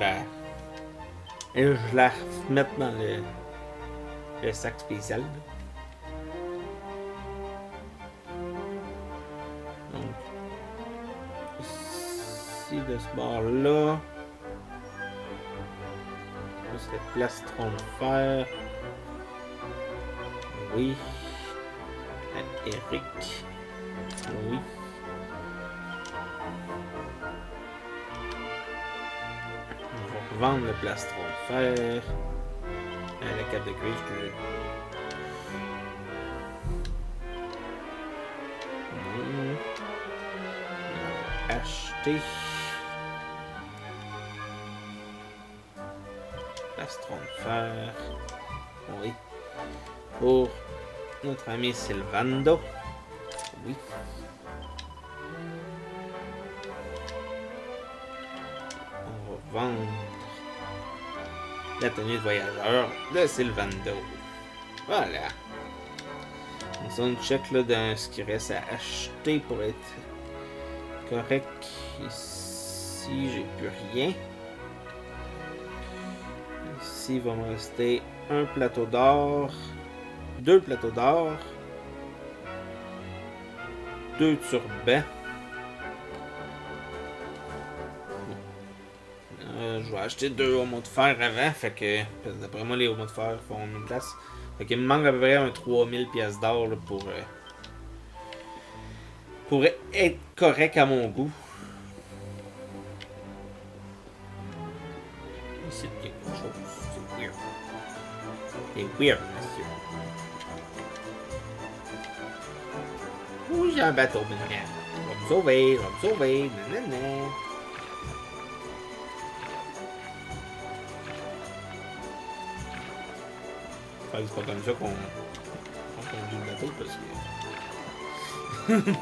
la remette dans le sac spécial. Là. Donc ici de ce bord-là. Cette plastron de fer. Oui. Eric. Oui. On va revendre le plastron de fer. La cape de cuir, excusez. On va acheter. Plastron de fer. Oui. Pour notre ami Sylvando. Oui. On va vendre la tenue de voyageur de Sylvando. Voilà. Donc, ça, on check là dans ce qui reste à acheter pour être correct. Ici, j'ai plus rien. Ici, il va me rester un plateau d'or, 2 plateaux d'or, 2 turbans. Je vais acheter 2 hameaux de fer avant, fait que d'après moi les hameaux de fer font une place. Fait qu'il me manque à peu près un 3000 pièces d'or pour être correct à mon goût. Ici, il y a quelque chose. C'est weird. C'est weird, monsieur. Ouh, j'ai un bateau maintenant. Je vais me sauver, nanana. C'est pas comme ça qu'on conduit le bateau parce que.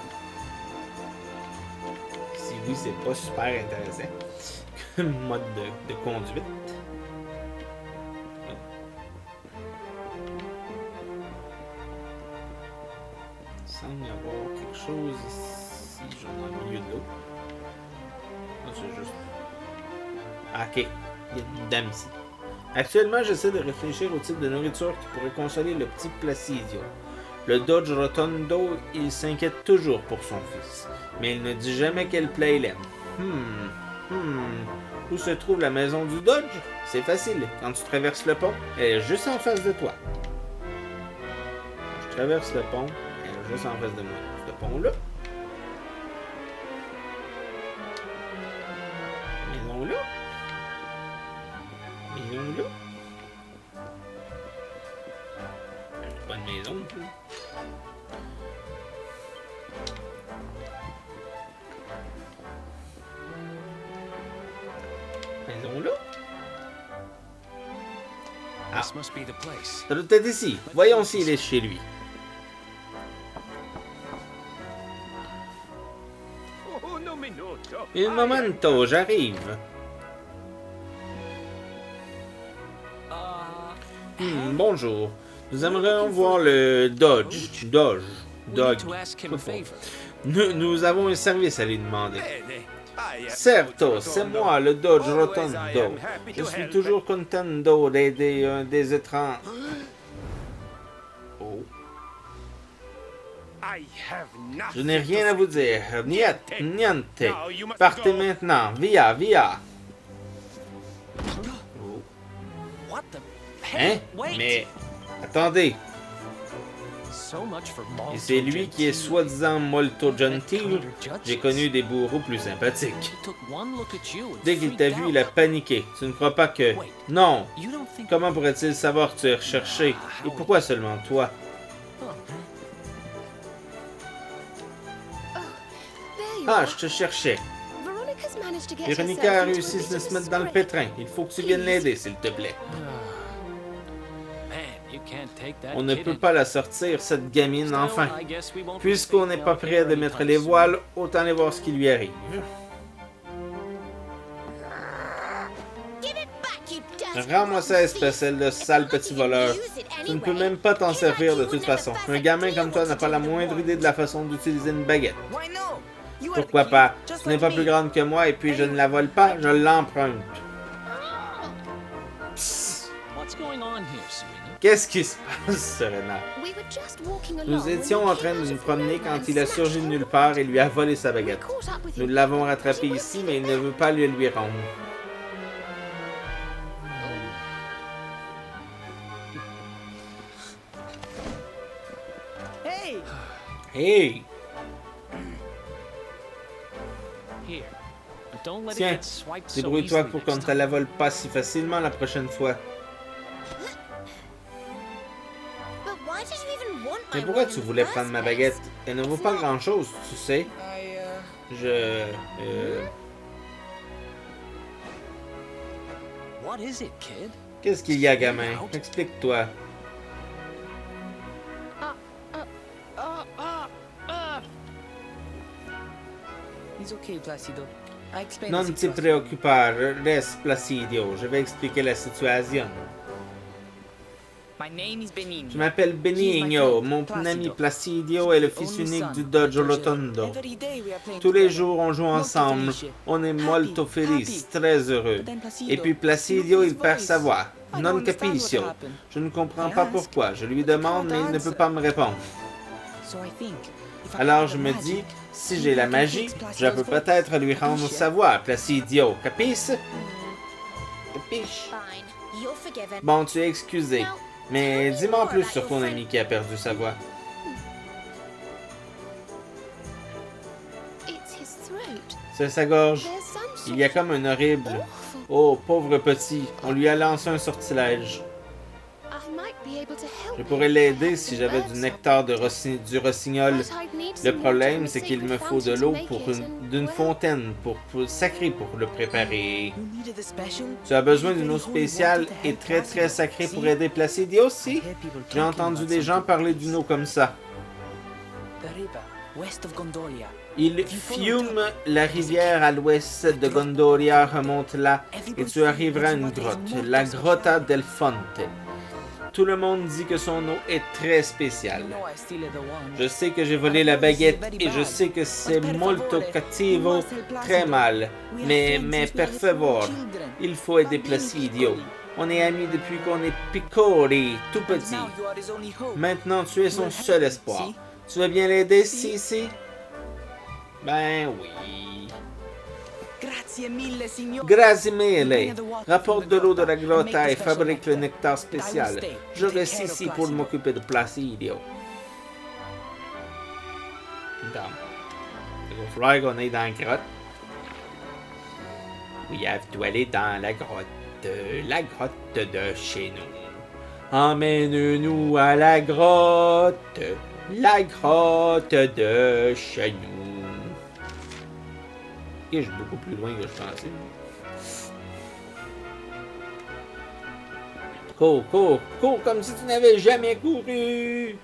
Si oui, c'est pas super intéressant comme mode de conduite. Il semble y avoir quelque chose ici, genre dans le milieu de l'eau. Non, c'est juste. Ah, ok, il y a une dame ici. Actuellement, j'essaie de réfléchir au type de nourriture qui pourrait consoler le petit Placidio. Le Dodge Rotondo, il s'inquiète toujours pour son fils, mais il ne dit jamais quel plat il aime. Où se trouve la maison du Dodge? C'est facile, quand tu traverses le pont, elle est juste en face de toi. Je traverse le pont, elle est juste en face de moi. Ce pont-là. Maison-là. Maison-là. Pas de maison non plus. Maison-là. Ah, This must be the place. ça doit être ici. Voyons s'il est chez lui. Oh, no minuto. Un momento, j'arrive. Bonjour. Nous aimerions voir le Dodge. Dodge. We Dodge. need to ask him a favor. Nous avons un service à lui demander. Bene. Certo, c'est moi, le Dodge Rotondo. Je suis toujours contento d'aider des étrangers. Oh. Je n'ai rien à vous dire. Niente. Partez maintenant. Via, via. Oh. What the? Hein? Wait. Mais attendez. So much for Et c'est lui qui est soi-disant molto gentil. J'ai connu des bourreaux plus sympathiques. He took one look at you and Dès qu'il t'a freaked vu, il a out. paniqué. Tu ne crois pas que... Non. You don't think Comment pourrait-il savoir que tu es recherché? Et pourquoi seulement toi? There you Ah, are. je te cherchais. Veronica's managed to get Véronica a herself into réussi a de bit of se a mettre dans le scrape. pétrin. Il faut que tu viennes l'aider, s'il te plaît. Man, you can't take that On ne kid peut in. pas la sortir, cette gamine, Still, enfin. I guess we won't be Puisqu'on n'est speaking pas out prêt here de mettre anytime les soon. voiles, autant aller voir ce qui lui arrive. Give it back, you dirty Rends-moi ça, espèce de sale petit voleur. Tu ne peux même pas t'en servir de toute façon. Un gamin comme toi n'a pas la moindre idée de la façon d'utiliser une baguette. Why no? You are Pourquoi cute, pas? just Tu n'es like pas me. plus grande que moi et puis je ne la vole pas, je l'emprunte. What's going on here, Serena? Qu'est-ce qui se passe, Serena? We were just walking along Nous when étions you en train came de out nous of promener nowhere quand and il a snatched surgi de him. nulle part et lui a volé sa We baguette. caught up with Nous him. l'avons rattrapé He won't ici, give mais it il ne back. veut pas le lui rendre. Hey! Hey! Here. But don't let it Tiens, get swiped so débrouille-toi easily pour qu'on ne next te la time. vole pas si facilement la prochaine fois. But why did you even want Mais my pourquoi wand tu in the voulais first prendre ma place? baguette? Elle ne vaut pas grand-chose, tu sais. Je... What is it, kid? Qu'est-ce qu'il y a, gamin? Explique-toi. It's okay, Placido. I explained Non the te situation. preoccupar, reste Placidio. Je vais expliquer la situation. My name is Benigno. Je m'appelle Benigno. Mon ami Placidio est le fils unique du Dojo Rotondo. Every day we are playing Tous les together. jours, on joue ensemble. On est molto felice, très heureux. Et puis Placidio, il perd sa voix. Non capisco. Je ne comprends pas pourquoi. Je lui demande, mais il ne peut pas me répondre. So I think, if I Alors have je the me magic, dis, si maybe j'ai la I can magie, fix je Placido's peux voice. peut-être lui rendre sa voix, Placidio. Capisce? Capiche? Fine, you're forgiven. Bon, tu es excusé. Now, Mais tell me dis-moi more plus about sur your ton friend. ami qui a perdu sa voix. It's his throat. C'est sa gorge. There's some sort Il y a comme un horrible. awful. Oh, pauvre petit. On lui a lancé un sortilège. I might be able to help Je him pourrais if I l'aider had si some j'avais birds du up. nectar de du rossignol. But I'd need Le some problème, water c'est from a qu'il me sacred faut de fountain l'eau to make pour it, and, d'une well, fontaine sacrée pour le préparer. You needed a special, Tu as besoin d'une eau very holy spéciale water to et help très très Placido. sacrée pour See? aider Placidio aussi. I heard people J'ai talking entendu about des gens something parler like d'une this. eau comme ça. The river, west of Gondolia. Il fume la rivière à l'ouest de Gondoria, remonte là et tu arriveras à une grotte, la Grotta del Fonte. Tout le monde dit que son eau est très spéciale. You know I stole the wand. Je sais que j'ai volé la baguette et je sais que c'est molto cattivo, très mal. Mais per favor, il faut aider Placidio. On est amis depuis qu'on est piccoli, tout petit. Now you are his only hope. Maintenant, tu es son seul espoir. Tu veux bien l'aider, si? Ben oui. Grazie mille, signor. Grazie mille. Rapporte de l'eau de la grotta et fabrique le nectar spécial. Je reste ici pour m'occuper de Placidio. Donc, il va falloir qu'on aille dans la grotte. We have to aller dans la grotte de chez nous. Emmène-nous à la grotte de chez nous. Et je suis beaucoup plus loin que je pensais. Cours comme si tu n'avais jamais couru.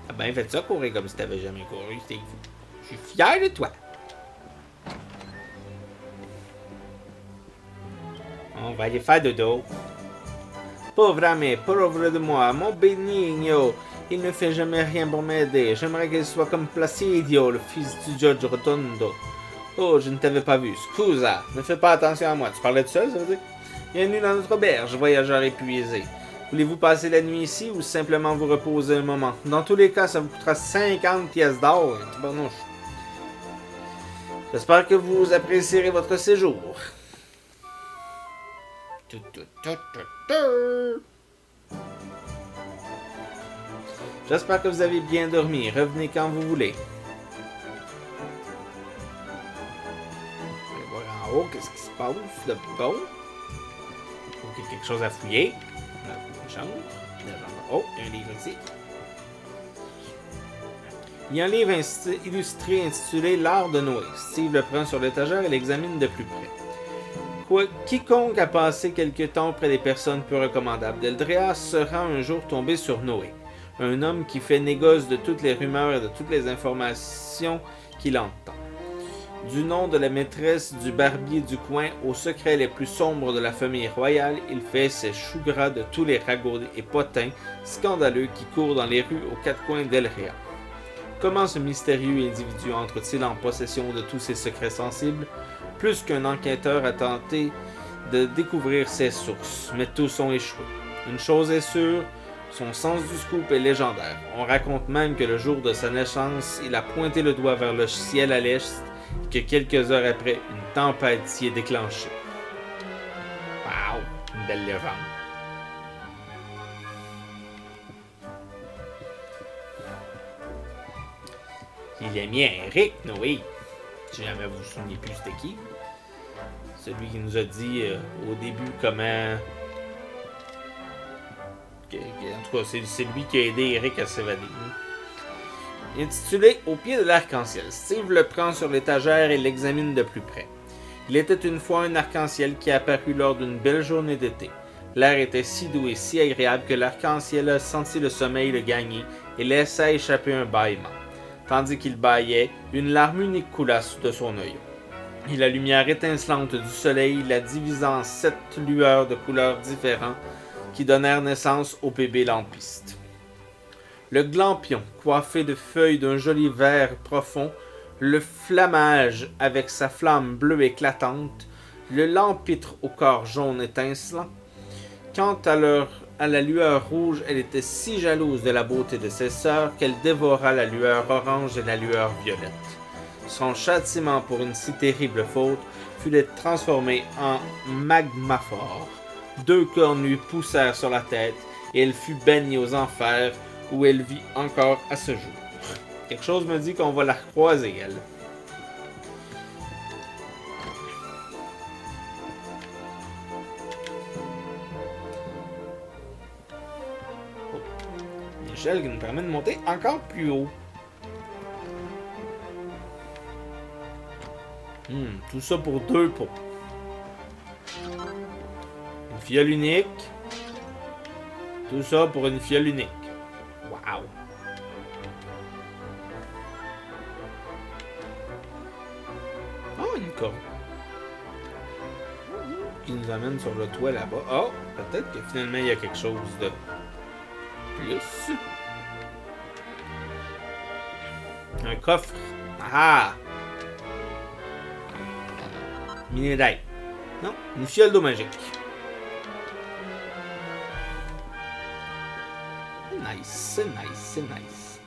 Ah ben, faites ça, courir comme si tu n'avais jamais couru. Je suis fier de toi. On va aller faire dodo. Pauvre de moi, mon Benigno. Il ne fait jamais rien pour m'aider. J'aimerais qu'il soit comme Placidio, le fils du Judge Rotondo. Oh, je ne t'avais pas vu. Scusa, ne fais pas attention à moi. Tu parlais de ça, ça veut dire? Bienvenue dans notre auberge, voyageur épuisé. Voulez-vous passer la nuit ici ou simplement vous reposer un moment? Dans tous les cas, ça vous coûtera 50 pièces d'or. Tabarnouche. J'espère que vous apprécierez votre séjour. J'espère que vous avez bien dormi. Revenez quand vous voulez. On va voir en haut qu'est-ce qui se passe de bon. Il faut qu'il y ait quelque chose à fouiller. Une chambre. Oh, il y a un livre ici. Il y a un livre illustré intitulé L'art de Noé. Steve le prend sur l'étagère et l'examine de plus près. Quiconque a passé quelque temps près des personnes peu recommandables d'Eldrea sera un jour tombé sur Noé. Un homme qui fait négoce de toutes les rumeurs et de toutes les informations qu'il entend. Du nom de la maîtresse du barbier du coin aux secrets les plus sombres de la famille royale, il fait ses choux gras de tous les ragots et potins scandaleux qui courent dans les rues aux quatre coins d'Elrea. Comment ce mystérieux individu entre-t-il en possession de tous ses secrets sensibles? Plus qu'un enquêteur a tenté de découvrir ses sources, mais tous ont échoué. Une chose est sûre, son sens du scoop est légendaire. On raconte même que le jour de sa naissance, il a pointé le doigt vers le ciel à l'est et que quelques heures après, une tempête s'y est déclenchée. Wow, une belle légende. Il a mis Eric Noé. Si jamais vous vous souvenez plus c'était qui. Celui qui nous a dit au début comment... En tout cas, c'est lui qui a aidé Eric à s'évader. Intitulé Au pied de l'arc-en-ciel, Steve le prend sur l'étagère et l'examine de plus près. Il était une fois un arc-en-ciel qui apparut lors d'une belle journée d'été. L'air était si doux et si agréable que l'arc-en-ciel a senti le sommeil le gagner et laissa échapper un bâillement. Tandis qu'il bâillait, une larme unique coula de son œil. Et la lumière étincelante du soleil la divisa en 7 lueurs de couleurs différentes qui donnèrent naissance au bébé lampiste. Le glampion, coiffé de feuilles d'un joli vert profond, le flammage avec sa flamme bleue éclatante, le lampitre au corps jaune étincelant. Quant à la lueur rouge, elle était si jalouse de la beauté de ses sœurs qu'elle dévora la lueur orange et la lueur violette. Son châtiment pour une si terrible faute fut d'être transformée en magmaphore. 2 cornes lui poussèrent sur la tête et elle fut bannie aux enfers où elle vit encore à ce jour. Quelque chose me dit qu'on va la recroiser, elle. Oh. Une échelle qui nous permet de monter encore plus haut. Tout ça pour 2 pots. Une fiole unique. Tout ça pour une fiole unique. Wow! Oh, une corde. Qui nous amène sur le toit là-bas. Oh, peut-être que finalement il y a quelque chose de plus. Un coffre. Ah! Minédite. Non, une fiole d'eau magique. C'est nice.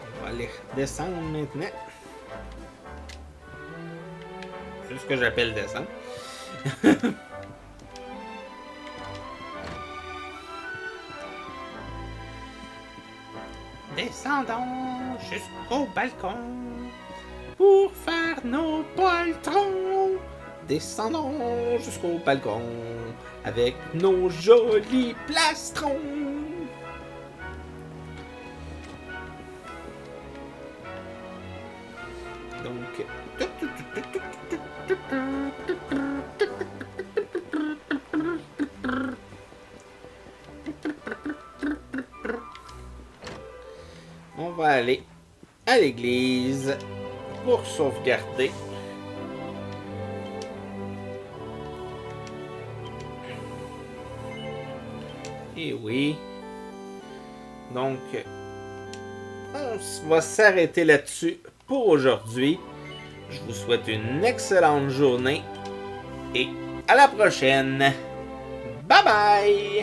On va aller descendre maintenant. C'est ce que j'appelle descendre. Descendons jusqu'au balcon pour faire nos poltrons. Descendons jusqu'au balcon avec nos jolis plastrons. Donc... on va aller à l'église pour sauvegarder. Et oui. Donc, on va s'arrêter là-dessus pour aujourd'hui. Je vous souhaite une excellente journée et à la prochaine. Bye bye!